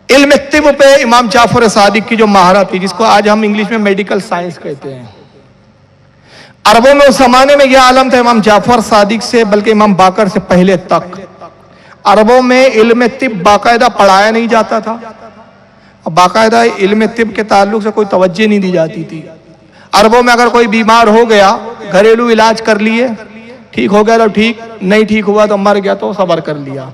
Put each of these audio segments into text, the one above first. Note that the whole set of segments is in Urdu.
علم طب پہ امام جعفر صادق کی جو مہارت تھی، جس کو آج ہم انگلش میں میڈیکل سائنس کہتے ہیں، عربوں میں اس زمانے میں یہ عالم تھا امام جعفر صادق سے، بلکہ امام باقر سے پہلے تک عربوں میں علم طب باقاعدہ پڑھایا نہیں جاتا تھا، باقاعدہ علم طب کے تعلق سے کوئی توجہ نہیں دی جاتی تھی۔ عربوں میں اگر کوئی بیمار ہو گیا، گھریلو علاج کر لیے، ٹھیک ہو گیا تو ٹھیک، نہیں ٹھیک ہوا تو مر گیا تو صبر کر لیا۔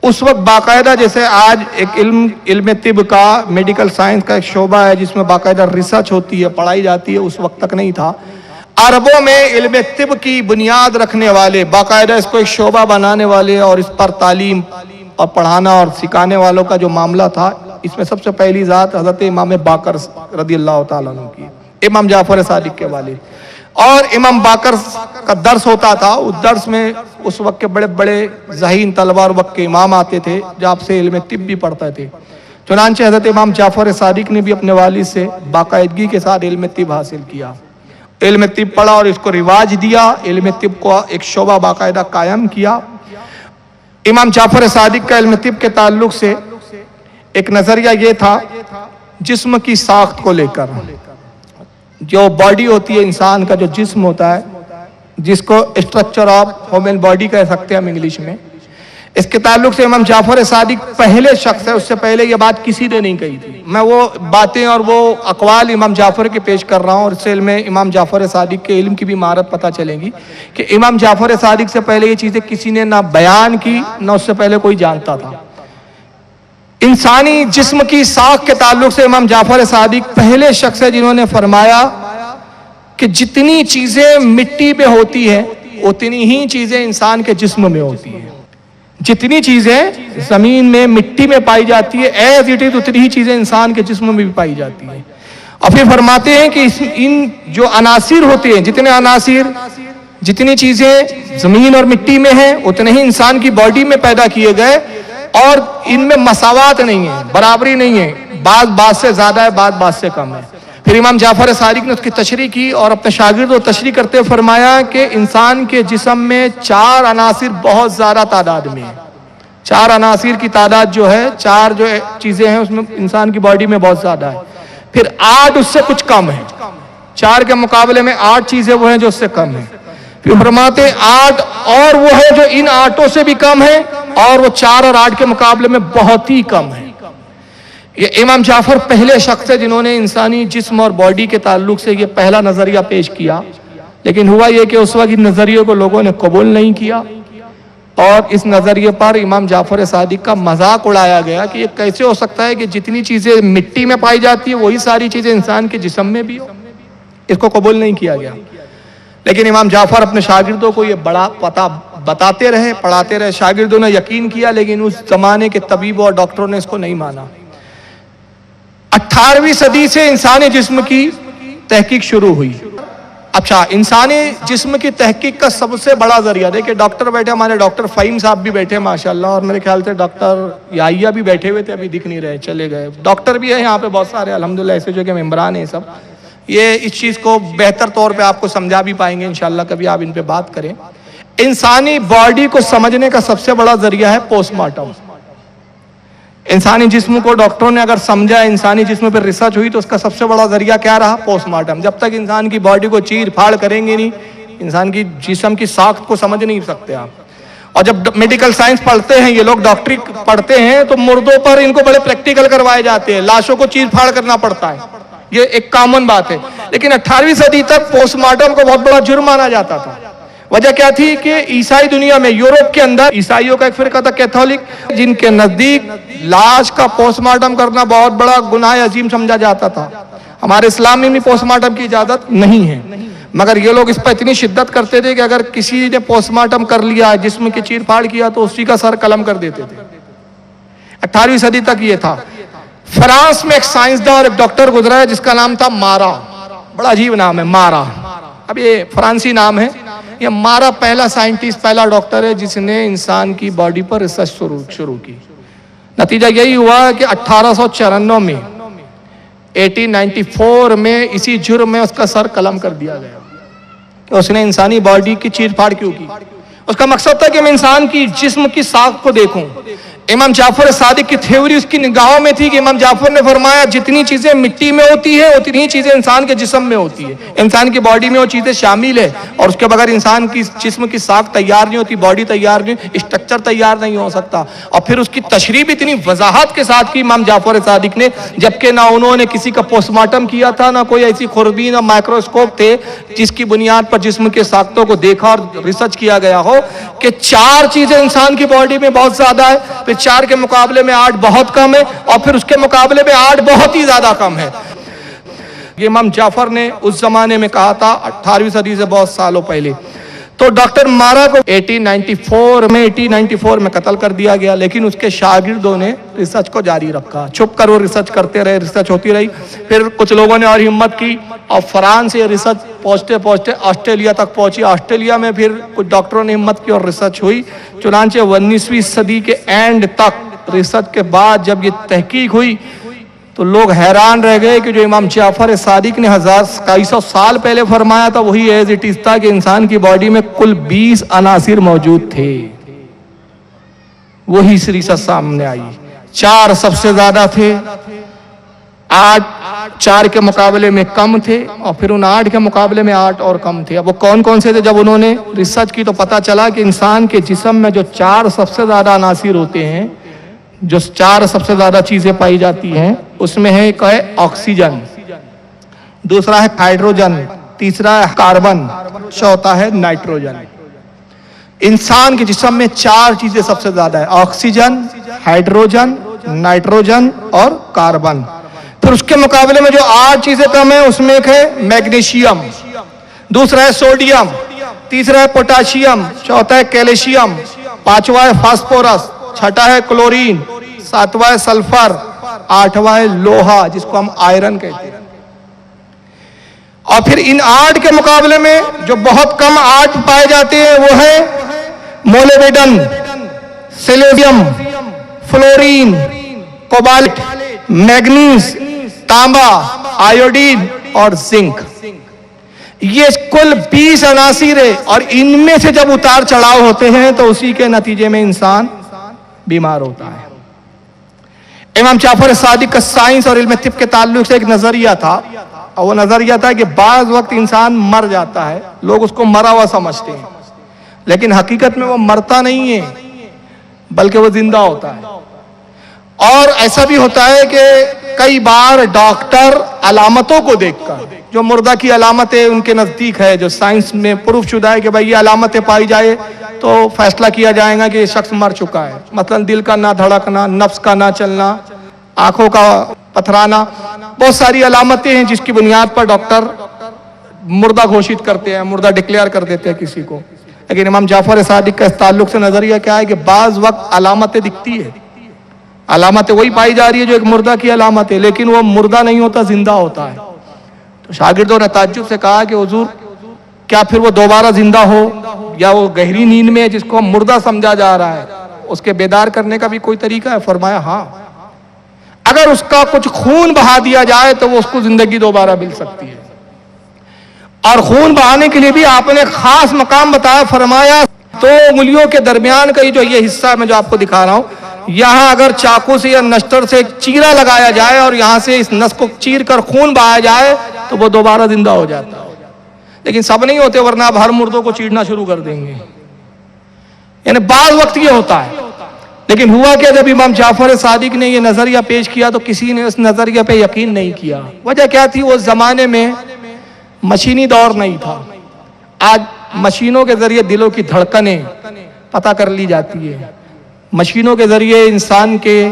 اس وقت باقاعدہ جیسے آج ایک علم طب کا، میڈیکل سائنس کا ایک شعبہ ہے جس میں باقاعدہ ریسرچ ہوتی ہے، پڑھائی جاتی ہے، اس وقت تک نہیں تھا۔ عربوں میں علم طب کی بنیاد رکھنے والے، باقاعدہ اس کو ایک شعبہ بنانے والے اور اس پر تعلیم اور پڑھانا اور سکھانے والوں کا جو معاملہ تھا، اس میں سب سے پہلی ذات حضرت امام باقر رضی اللہ تعالیٰ عنہ کی، امام جعفر صادق کے والد۔ اور امام باقر کا درس ہوتا تھا، اس درس میں اس وقت کے بڑے بڑے ذہین طلبہ اور وقت کے امام آتے تھے جو آپ سے علم طب بھی پڑھتے تھے۔ چنانچہ حضرت امام جعفر صادق نے بھی اپنے والد سے باقاعدگی کے ساتھ علم طب حاصل کیا، علم طب پڑھا اور اس کو رواج دیا، علم طب کو ایک شعبہ باقاعدہ قائم کیا۔ امام جعفر صادق کا علم طب کے تعلق سے ایک نظریہ یہ تھا، جسم کی ساخت کو لے کر، جو باڈی ہوتی ہے انسان کا، جو جسم ہوتا ہے، جس کو اسٹرکچر آف ہیومن باڈی کہہ سکتے ہیں ہم انگلش میں، اس کے تعلق سے امام جعفر صادق پہلے شخص ہے، اس سے پہلے یہ بات کسی نے نہیں کہی تھی۔ میں وہ باتیں اور وہ اقوال امام جعفر کے پیش کر رہا ہوں، اور اس سے علم امام جعفر صادق کے علم کی بھی مہارت پتہ چلے گی کہ امام جعفر صادق سے پہلے یہ چیزیں کسی نے نہ بیان کی، نہ اس سے پہلے کوئی جانتا تھا۔ انسانی جسم کی ساخت کے تعلق سے امام جعفر صادق پہلے شخص ہے جنہوں نے فرمایا کہ جتنی چیزیں مٹی میں ہوتی ہیں اتنی ہی چیزیں انسان کے جسم میں ہوتی ہیں، جتنی چیزیں زمین میں مٹی میں پائی جاتی ہے ایز اٹ از اتنی ہی چیزیں انسان کے جسم میں بھی پائی جاتی ہیں۔ اور پھر فرماتے ہیں کہ ان جو عناصر ہوتے ہیں، جتنے عناصر، جتنی چیزیں زمین اور مٹی میں ہیں اتنے ہی انسان کی باڈی میں پیدا کیے گئے، اور ان میں مساوات نہیں ہے، برابری نہیں ہے، بعض سے زیادہ ہے، بعض سے کم ہے۔ پھر امام جعفر صادق نے اس کی تشریح کی اور اپنے شاگرد کو تشریح کرتے ہوئے فرمایا کہ انسان کے جسم میں 4 عناصر بہت زیادہ تعداد میں ہیں، 4 عناصر کی تعداد جو ہے، 4 جو چیزیں ہیں اس میں انسان کی باڈی میں بہت زیادہ ہے۔ پھر 8 اس سے کچھ کم ہے، 4 کے مقابلے میں 8 چیزیں وہ ہیں جو اس سے کم ہیں۔ پھر فرماتے 8 اور وہ ہے جو ان 8 سے بھی کم ہے، اور وہ 4 اور 8 کے مقابلے میں بہت ہی کم ہے۔ یہ امام جعفر پہلے شخص ہے جنہوں نے انسانی جسم اور باڈی کے تعلق سے یہ پہلا نظریہ پیش کیا، لیکن ہوا یہ کہ اس وقت ان نظریے کو لوگوں نے قبول نہیں کیا، اور اس نظریے پر امام جعفر صادق کا مذاق اڑایا گیا کہ یہ کیسے ہو سکتا ہے کہ جتنی چیزیں مٹی میں پائی جاتی ہیں وہی ساری چیزیں انسان کے جسم میں بھی ہو، اس کو قبول نہیں کیا گیا۔ لیکن امام جعفر اپنے شاگردوں کو یہ بڑا پتہ بتاتے رہے، پڑھاتے رہے، شاگردوں نے یقین کیا، لیکن اس زمانے کے طبیبوں اور ڈاکٹروں نے اس کو نہیں مانا۔ 18ویں صدی سے انسانی جسم کی تحقیق شروع ہوئی۔ اچھا، انسانی جسم کی تحقیق کا سب سے بڑا ذریعہ، دیکھیں ڈاکٹر بیٹھے، ہمارے ڈاکٹر فہیم صاحب بھی بیٹھے ماشاءاللہ، اور میرے خیال سے ڈاکٹر یحییٰ بھی بیٹھے ہوئے تھے، ابھی دکھ نہیں رہے، چلے گئے۔ ڈاکٹر بھی ہیں یہاں پہ بہت سارے الحمدللہ، ایسے جو کہ ممبران ہیں سب، یہ اس چیز کو بہتر طور پہ آپ کو سمجھا بھی پائیں گے انشاءاللہ، کبھی آپ ان پہ بات کریں۔ انسانی باڈی کو سمجھنے کا سب سے بڑا ذریعہ ہے پوسٹ مارٹم۔ انسانی جسم کو ڈاکٹروں نے اگر سمجھا، انسانی جسم پر ریسرچ ہوئی، تو اس کا سب سے بڑا ذریعہ کیا رہا؟ Post mortem. جب تک انسان کی باڈی کو چیر پھاڑ کریں گے نہیں، انسان کی جسم کی ساخت کو سمجھ نہیں سکتے آپ۔ اور جب میڈیکل سائنس پڑھتے ہیں یہ لوگ، ڈاکٹری پڑھتے ہیں، تو مردوں پر ان کو بڑے پریکٹیکل کروائے جاتے ہیں، لاشوں کو چیر پھاڑ کرنا پڑتا ہے، یہ ایک کامن بات ہے۔ لیکن 18ویں صدی تک پوسٹ مارٹم کو بہت بڑا جرم مانا جاتا تھا۔ وجہ کیا تھی کہ عیسائی دنیا میں، یورپ کے اندر عیسائیوں کا ایک فرقہ تھا کیتھولک، جن کے نزدیک لاش کا پوسٹ مارٹم کرنا بہت بڑا گناہ عظیم سمجھا جاتا تھا۔ ہمارے اسلام میں بھی پوسٹ مارٹم کی اجازت نہیں ہے، مگر یہ لوگ اس پر اتنی شدت کرتے تھے کہ اگر کسی نے پوسٹ مارٹم کر لیا، جسم کی چیر پھاڑ کیا، تو اسی کا سر قلم کر دیتے تھے۔ 18ویں صدی تک یہ تھا۔ فرانس میں ایک سائنسداں اور ایک ڈاکٹر گزرا ہے جس کا نام تھا مارا، بڑا عجیب نام ہے مارا، اب یہ فرانسی نام ہے۔ یہ مارا پہلا سائنٹسٹ، پہلا ڈاکٹر ہے جس نے انسان کی باڈی پر ریسرچ شروع کی۔ نتیجہ یہی ہوا کہ 1894 میں 1894 میں اسی جرم میں اس کا سر قلم کر دیا گیا کہ اس نے انسانی باڈی کی چیر پھاڑ کیوں کی۔ اس کا مقصد تھا کہ میں انسان کی جسم کی ساخت کو دیکھوں، امام جعفر صادق کی تھیوری اس کی نگاہوں میں تھی کہ امام جعفر نے فرمایا جتنی چیزیں مٹی میں ہوتی ہے اتنی چیزیں انسان کے جسم میں ہوتی ہے. انسان کی باڈی میں وہ چیزیں شامل ہے اور اس کے بغیر انسان کی جسم کی ساخت تیار نہیں ہوتی, باڈی تیار نہیں, اسٹرکچر تیار نہیں ہو سکتا. اور پھر اس کی تشریح بھی اتنی وضاحت کے ساتھ کی امام جعفر صادق نے, جبکہ نہ انہوں نے کسی کا پوسٹ مارٹم کیا تھا, نہ کوئی ایسی خوردبین اور مائکروسکوپ تھے جس کی بنیاد پر جسم کے ساختوں کو دیکھا اور ریسرچ کیا گیا ہو کہ 4 چیزیں انسان کی باڈی میں بہت زیادہ ہے, پھر 4 کے مقابلے میں 8 بہت کم ہے, اور پھر اس کے مقابلے میں 8 بہت ہی زیادہ کم ہے. یہ امام جعفر نے اس زمانے میں کہا تھا 18ویں صدی سے بہت سالوں پہلے. تو ڈاکٹر مارا کو 1894 میں قتل کر دیا گیا, لیکن اس کے شاگردوں نے ریسرچ کو جاری رکھا, چھپ کر وہ ریسرچ کرتے رہے, ریسرچ ہوتی رہی. پھر کچھ لوگوں نے اور ہمت کی اور فرانس سے ریسرچ پہنچتے پہنچتے آسٹریلیا تک پہنچی. آسٹریلیا میں پھر کچھ ڈاکٹروں نے ہمت کی اور ریسرچ ہوئی. چنانچہ 19ویں صدی کے اینڈ تک ریسرچ کے بعد جب یہ تحقیق ہوئی تو لوگ حیران رہ گئے کہ جو امام جعفر صادق نے 2200 سال پہلے فرمایا تھا وہی ایز اٹ از تھا, کہ انسان کی باڈی میں کل 20 عناصر موجود تھے. وہی ریسرچ سامنے آئی. 4 سب سے زیادہ تھے, 8 4 کے مقابلے میں کم تھے, اور پھر ان 8 کے مقابلے میں 8 اور کم تھے. اب وہ کون کون سے تھے؟ جب انہوں نے ریسرچ کی تو پتا چلا کہ انسان کے جسم میں جو 4 سب سے زیادہ عناصر ہوتے ہیں, جو 4 سب سے زیادہ چیزیں پائی جاتی ہیں, اس میں ہے ایک ہے آکسیجن, دوسرا ہے ہائیڈروجن, تیسرا ہے کاربن, چوتھا ہے نائٹروجن. انسان کے جسم میں 4 چیزیں سب سے زیادہ ہے, آکسیجن, ہائیڈروجن, نائٹروجن اور کاربن. پھر اس کے مقابلے میں جو 8 چیزیں کم ہیں اس میں ایک ہے میگنیشیم, دوسرا ہے سوڈیم, تیسرا ہے پوٹاشیم, چوتھا ہے کیلشیم, پانچواں ہے فاسفورس, چھٹا ہے کلورین, ساتواں ہے سلفر, آٹھواں ہے لوہا جس کو ہم آئرن کہتے ہیں. اور پھر ان 8 کے مقابلے میں جو بہت کم 8 پائے جاتے ہیں وہ ہے مولیبڈن, سیلیزیم, فلورین, کوبالٹ, میگنیز, تانبا, آیوڈین اور زنک. یہ کل 20 عناصر ہے, اور ان میں سے جب اتار چڑھاؤ ہوتے ہیں تو اسی کے نتیجے میں انسان بیمار ہوتا ہے. امام جعفر صادق کا سائنس اور علم طب کے تعلق سے ایک نظریہ تھا, اور وہ نظریہ تھا کہ بعض وقت انسان مر جاتا ہے, لوگ اس کو مرا ہوا سمجھتے ہیں, لیکن حقیقت میں وہ مرتا نہیں ہے بلکہ وہ زندہ ہوتا ہے. اور ایسا بھی ہوتا ہے کہ کئی بار ڈاکٹر علامتوں کو دیکھ کر, جو مردہ کی علامتیں ان کے نزدیک ہے, جو سائنس میں پروف شدہ ہے کہ بھائی یہ علامتیں پائی جائے تو فیصلہ کیا جائے گا کہ یہ شخص مر چکا ہے. مثلا دل کا نہ دھڑکنا, نفس کا نہ چلنا, آنکھوں کا پتھرانا, بہت ساری علامتیں ہیں جس کی بنیاد پر ڈاکٹر مردہ گھوشت کرتے ہیں, مردہ ڈکلیئر کر دیتے ہیں کسی کو. لیکن امام جعفر صادق کا اس تعلق سے نظریہ کیا ہے کہ بعض وقت علامتیں دکھتی ہے, علامتیں وہی پائی جا رہی ہے جو ایک مردہ کی علامت ہے, لیکن وہ مردہ نہیں ہوتا, زندہ ہوتا ہے. تو شاگردوں نے تعجب سے کہا کہ حضور کیا پھر وہ دوبارہ زندہ ہو, یا وہ گہری نیند میں جس کو ہم مردہ سمجھا جا رہا ہے اس کے بیدار کرنے کا بھی کوئی طریقہ ہے؟ فرمایا ہاں, اگر اس کا کچھ خون بہا دیا جائے تو وہ اس کو زندگی دوبارہ مل سکتی ہے. اور خون بہانے کے لیے بھی آپ نے خاص مقام بتایا, فرمایا 2 انگلیوں کے درمیان کا یہ حصہ میں جو آپ کو دکھا رہا ہوں, یہاں اگر چاقو سے یا نشتر سے ایک چیرا لگایا جائے اور یہاں سے اس نس کو چیر کر خون بہایا جائے تو وہ دوبارہ زندہ ہو جاتا ہے. لیکن سب نہیں ہوتے, ورنہ آپ ہر مردوں کو چیرنا شروع کر دیں گے. یعنی بعض وقت یہ ہوتا ہے. لیکن ہوا کہ جب امام جعفر صادق نے یہ نظریہ پیش کیا تو کسی نے اس نظریہ پہ یقین نہیں کیا. وجہ کیا تھی؟ اس زمانے میں مشینی دور نہیں تھا. آج مشینوں کے ذریعے دلوں کی دھڑکنیں پتہ کر لی جاتی ہے, مشینوں کے ذریعے انسان کے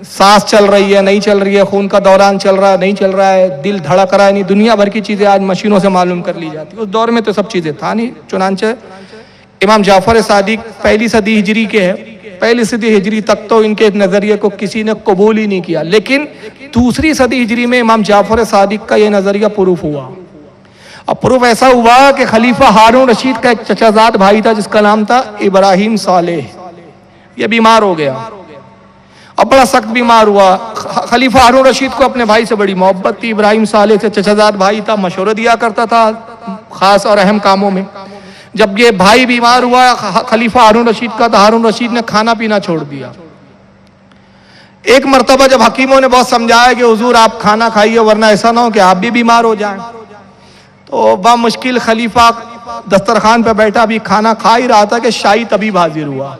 سانس چل رہی ہے نہیں چل رہی ہے, خون کا دوران چل رہا ہے نہیں چل رہا ہے, دل دھڑک رہا ہے نہیں, دنیا بھر کی چیزیں آج مشینوں سے معلوم کر لی جاتی. اس دور میں تو سب چیزیں تھا نہیں. چنانچہ امام جعفر صادق 1 صدی ہجری کے ہیں, 1 صدی ہجری تک تو ان کے نظریے کو کسی نے قبول ہی نہیں کیا. لیکن 2 صدی ہجری میں امام جعفر صادق کا یہ نظریہ پروف ہوا, اور پروف ایسا ہوا کہ خلیفہ ہارون رشید کا ایک چچا زاد بھائی تھا جس کا نام تھا ابراہیم صالح. یہ بیمار ہو گیا اور بڑا سخت بیمار ہوا. خلیفہ ہارون رشید کو اپنے بھائی سے بڑی محبت تھی. ابراہیم صالح سے چچا زاد بھائی تھا, مشورہ دیا کرتا تھا خاص اور اہم کاموں میں. جب یہ بھائی بیمار ہوا خلیفہ ہارون رشید کا, تو ہارون رشید نے کھانا پینا چھوڑ دیا, ایک مرتبہ جب حکیموں نے بہت سمجھایا کہ حضور آپ کھانا کھائیے ورنہ ایسا نہ ہو کہ آپ بھی بیمار ہو جائیں، تو بامشکل خلیفہ دسترخوان پہ بیٹھا بھی کھانا کھا ہی رہا تھا کہ شاہی طبیب حاضر ہوا.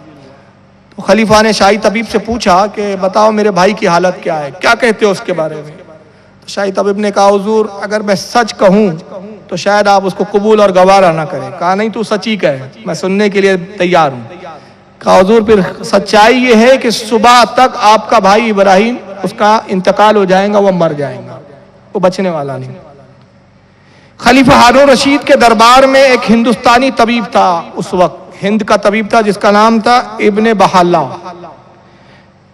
تو خلیفہ نے شاہی طبیب سے پوچھا کہ بتاؤ میرے بھائی کی حالت کیا ہے، کیا کہتے ہو اس کے بارے میں؟ تو شاہی طبیب نے کہا حضور اگر میں سچ کہوں تو شاید آپ اس کو قبول اور گوارا نہ کریں. کہا نہیں تو سچ ہی کہے، میں سننے کے لیے تیار ہوں. کہا حضور پھر سچائی یہ ہے کہ صبح تک آپ کا بھائی ابراہیم اس کا انتقال ہو جائے گا، وہ مر جائے گا، وہ بچنے والا نہیں. خلیفہ ہارون رشید کے دربار میں ایک ہندوستانی طبیب تھا، اس وقت ہند کا طبیب تھا جس کا نام تھا ابن بحالہ.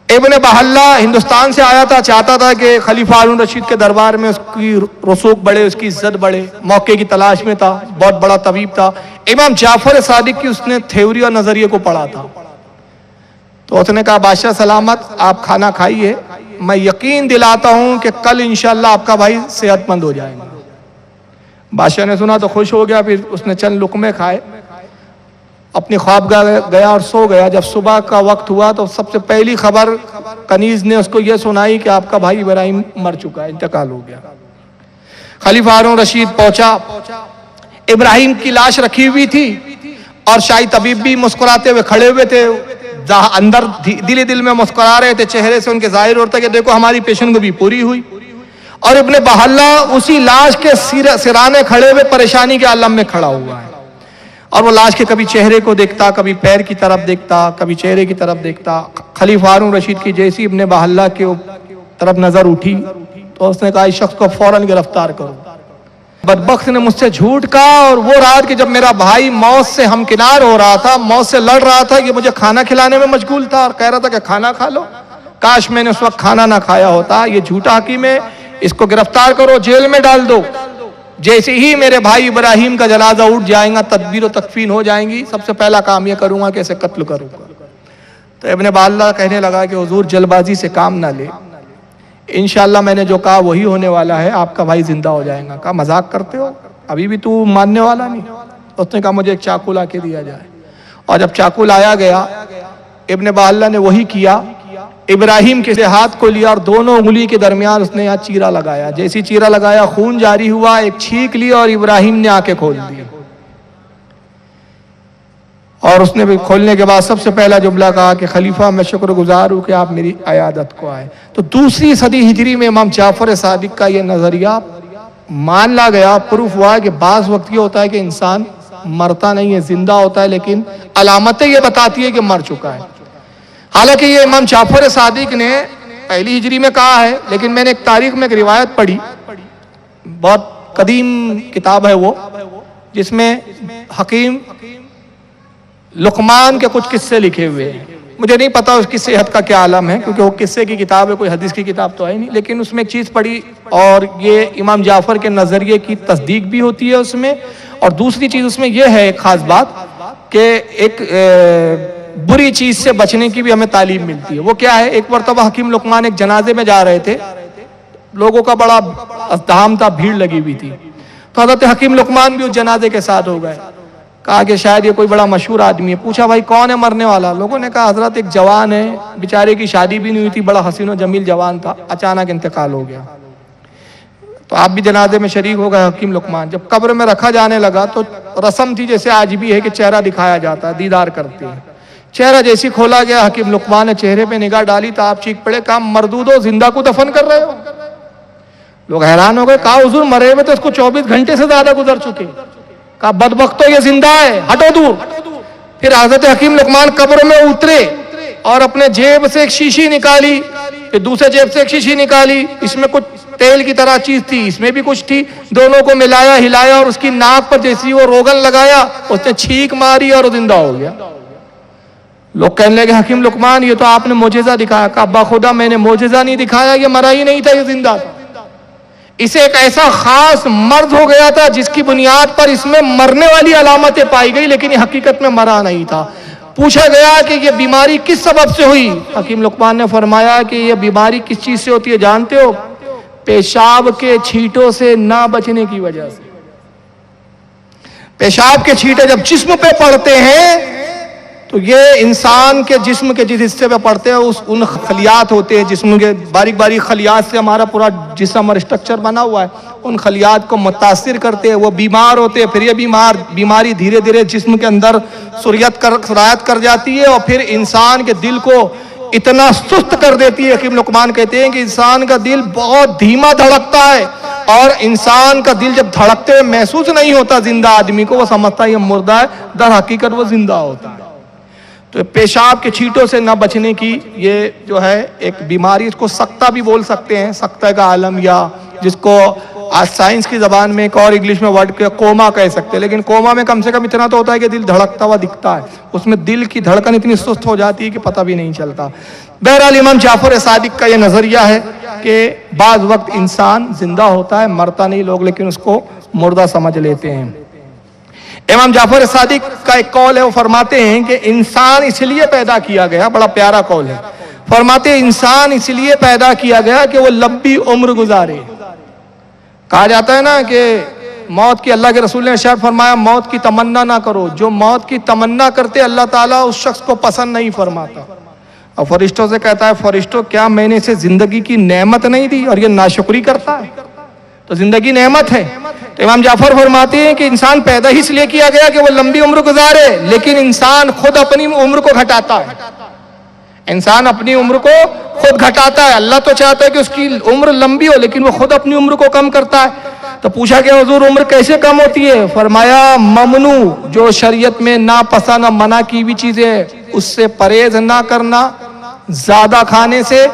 ابن بحالہ ہندوستان سے آیا تھا، چاہتا تھا کہ خلیفہ ہارون رشید کے دربار میں اس کی رسوخ بڑھے، اس کی عزت بڑھے، موقع کی تلاش میں تھا، بہت بڑا طبیب تھا. امام جعفر صادق کی اس نے تھیوری اور نظریے کو پڑھا تھا. تو اس نے کہا بادشاہ سلامت آپ کھانا کھائیے، میں یقین دلاتا ہوں کہ کل انشاءاللہ آپ کا بھائی صحت مند ہو جائے گا. بادشاہ نے سنا تو خوش ہو گیا، پھر اس نے چند لقمے کھائے، اپنی خوابگاہ گیا اور سو گیا. جب صبح کا وقت ہوا تو سب سے پہلی خبر کنیز نے اس کو یہ سنائی کہ آپ کا بھائی ابراہیم مر چکا ہے، انتقال ہو گیا. خلیفہ ہارون رشید پہنچا، ابراہیم کی لاش رکھی ہوئی تھی اور شاہی طبیب بھی مسکراتے ہوئے کھڑے ہوئے تھے، اندر دل میں مسکرا رہے تھے، چہرے سے ان کے ظاہر ہوتا ہے کہ دیکھو ہماری پیشن گوئی پوری ہوئی. اور ابن بحالہ اسی لاش کے سرانے کھڑے ہوئے پریشانی کے عالم میں کھڑا ہوا ہے، اور وہ لاش کے کبھی چہرے کو دیکھتا، کبھی پیر کی طرف دیکھتا، کبھی چہرے کی طرف دیکھتا. خلیفہ ہارون رشید کی جیسی ابن بحالہ کے طرف نظر اٹھی تو اس نے کہا اس شخص کو فوراً گرفتار کرو. بدبخت نے مجھ سے جھوٹ کہا، اور وہ رات کہ جب میرا بھائی موت سے ہمکنار ہو رہا تھا، موت سے لڑ رہا تھا، یہ مجھے کھانا کھلانے میں مشغول تھا اور کہہ رہا تھا کہ کھانا کھا لو، کاش میں نے اس وقت کھانا نہ کھایا ہوتا. یہ جھوٹا حکیم ہے، اس کو گرفتار کرو، جیل میں ڈال دو. جیسے ہی میرے بھائی ابراہیم کا جنازہ اٹھ جائے گا، تدبیر و تکفین ہو جائیں گی، سب سے پہلا کام یہ کروں گا کہ اسے قتل کروں گا. تو ابن بحالہ کہنے لگا کہ حضور جلد بازی سے کام نہ لے، انشاءاللہ میں نے جو کہا وہی ہونے والا ہے، آپ کا بھائی زندہ ہو جائے گا. کہا مذاق کرتے ہو، ابھی بھی تو ماننے والا نہیں؟ اس نے کہا مجھے ایک چاقو لا کے دیا جائے. اور جب چاقو لایا گیا، ابن بحالہ نے وہی کیا، ابراہیم کے ہاتھ کو لیا اور دونوں انگلی کے درمیان اس نے یہاں چیرا لگایا. جیسی چیرا لگایا خون جاری ہوا، ایک چھینک لی اور ابراہیم نے آنکھیں کھول دی. اور اس نے بھی کھولنے کے بعد سب سے پہلا جملہ کہا کہ خلیفہ میں شکر گزار ہوں کہ آپ میری عیادت کو آئے. تو دوسری صدی ہجری میں امام جعفر صادق کا یہ نظریہ مان لا گیا، پروف ہوا کہ بعض وقت یہ ہوتا ہے کہ انسان مرتا نہیں ہے، زندہ ہوتا ہے، لیکن علامتیں یہ بتاتی ہے کہ مر چکا ہے. حالانکہ یہ امام جعفر صادق نے پہلی ہجری میں کہا ہے، لیکن میں نے ایک تاریخ میں ایک روایت پڑھی، بہت قدیم کتاب ہے وہ، جس میں حکیم لقمان کے کچھ قصے لکھے ہوئے ہیں. مجھے نہیں پتا اس کی صحت کا کیا عالم ہے، کیونکہ وہ قصے کی کتاب ہے، کوئی حدیث کی کتاب تو ہے نہیں. لیکن اس میں ایک چیز پڑھی اور یہ امام جعفر کے نظریے کی تصدیق بھی ہوتی ہے اس میں. اور دوسری چیز اس میں یہ ہے ایک خاص بات کہ ایک بری چیز سے بچنے کی بھی ہمیں تعلیم ملتی ہے. وہ کیا ہے؟ ایک مرتبہ حکیم لقمان ایک جنازے میں جا رہے تھے، لوگوں کا بڑا ازدحام تھا، بھیڑ لگی ہوئی تھی. تو حضرت حکیم لقمان بھی اس جنازے کے ساتھ ہو گئے. کہا کہ شاید یہ کوئی بڑا مشہور آدمی ہے. پوچھا بھائی کون ہے مرنے والا؟ لوگوں نے کہا حضرت ایک جوان ہے، بیچارے کی شادی بھی نہیں ہوئی تھی، بڑا حسین و جمیل جوان تھا، اچانک انتقال ہو گیا. تو آپ بھی جنازے میں شریک ہو گئے. حکیم لقمان جب قبر میں رکھا جانے لگا تو رسم تھی جیسے آج بھی ہے کہ چہرہ دکھایا جاتا ہے، دیدار کرتے ہیں. چہرہ جیسی کھولا گیا، حکیم لقمان نے چہرے پہ نگاہ ڈالی تو آپ چیخ پڑے، کہا مردودو زندہ کو دفن کر رہے ہو؟ لوگ حیران ہو گئے. کہا حضور مرے ہوئے تو اس کو 24 گھنٹے سے زیادہ گزر چکے. کہا بدبختو یہ زندہ ہے، ہٹو دور. پھر حضرت حکیم لقمان قبر میں اترے اور اپنے جیب سے ایک شیشی نکالی، پھر دوسرے جیب سے ایک شیشی نکالی، اس میں کچھ تیل کی طرح چیز تھی، اس میں بھی کچھ تھی، دونوں کو ملایا ہلایا اور اس کی ناک پر جیسی وہ روغن لگایا، اس نے چھینک ماری اور زندہ ہو گیا. لوگ کہنے لگے حکیم لقمان یہ تو آپ نے معجزہ دکھایا. کہا باخدا میں نے معجزہ نہیں دکھایا، یہ مرا ہی نہیں تھا، یہ زندہ تھا. اسے ایک ایسا خاص مرض ہو گیا تھا جس کی بنیاد پر اس میں مرنے والی علامتیں پائی گئی، لیکن یہ حقیقت میں مرا نہیں تھا. پوچھا گیا کہ یہ بیماری کس سبب سے ہوئی؟ حکیم لقمان نے فرمایا کہ یہ بیماری کس چیز سے ہوتی ہے جانتے ہو؟ پیشاب کے چھینٹوں سے نہ بچنے کی وجہ سے. پیشاب کے چھینٹے جب جسم پہ پڑتے ہیں تو یہ انسان کے جسم کے جس حصے پہ پڑتے ہیں ان خلیات ہوتے ہیں جسم کے، باریک باریک خلیات سے ہمارا پورا جسم اور اسٹرکچر بنا ہوا ہے، ان خلیات کو متاثر کرتے ہیں، وہ بیمار ہوتے ہیں، پھر یہ بیماری دھیرے دھیرے جسم کے اندر سرایت کر جاتی ہے، اور پھر انسان کے دل کو اتنا سست کر دیتی ہے۔ حکیم لقمان کہتے ہیں کہ انسان کا دل بہت دھیما دھڑکتا ہے، اور انسان کا دل جب دھڑکتے ہوئے محسوس نہیں ہوتا زندہ آدمی کو، وہ سمجھتا ہے یہ مردہ ہے، در حقیقت وہ زندہ ہوتا ہے۔ تو پیشاب کے چھینٹوں سے نہ بچنے کی یہ جو ہے ایک بیماری، اس کو سکتہ بھی بول سکتے ہیں، سکتہ کا عالم، یا جس کو آج سائنس کی زبان میں ایک اور انگلش میں ورڈ کے کوما کہہ سکتے ہیں، لیکن کوما میں کم سے کم اتنا تو ہوتا ہے کہ دل دھڑکتا ہوا دکھتا ہے، اس میں دل کی دھڑکن اتنی سست ہو جاتی ہے کہ پتہ بھی نہیں چلتا۔ بہرحال امام جعفر صادق کا یہ نظریہ ہے کہ بعض وقت انسان زندہ ہوتا ہے، مرتا نہیں، لوگ لیکن اس کو مردہ سمجھ لیتے ہیں۔ امام جعفر صادق کا ایک قول ہے، وہ فرماتے ہیں کہ انسان اس لیے پیدا کیا گیا، بڑا پیارا قول ہے، فرماتے ہیں انسان اس لیے پیدا کیا گیا کہ وہ لمبی عمر گزارے۔ کہا جاتا ہے نا کہ موت کی، اللہ کے رسول نے ارشاد فرمایا موت کی تمنا نہ کرو، جو موت کی تمنا کرتے اللہ تعالیٰ اس شخص کو پسند نہیں فرماتا، اور فرشتوں سے کہتا ہے فرشتوں کیا میں نے اسے زندگی کی نعمت نہیں دی اور یہ ناشکری کرتا ہے؟ تو زندگی نعمت ہے۔ تو امام جعفر فرماتے ہیں کہ انسان پیدا ہی اس لیے کیا گیا کہ وہ لمبی عمر گزارے، لیکن انسان خود اپنی عمر کو گھٹاتا ہے، انسان اپنی عمر کو خود گھٹاتا ہے۔ اللہ تو چاہتا ہے کہ اس کی عمر لمبی ہو، لیکن وہ خود اپنی عمر کو کم کرتا ہے۔ تو پوچھا کہ حضور عمر کیسے کم ہوتی ہے؟ فرمایا ممنوع، جو شریعت میں ناپسند منع کی ہوئی چیزیں اس سے پرہیز نہ کرنا، زیادہ کھانے سے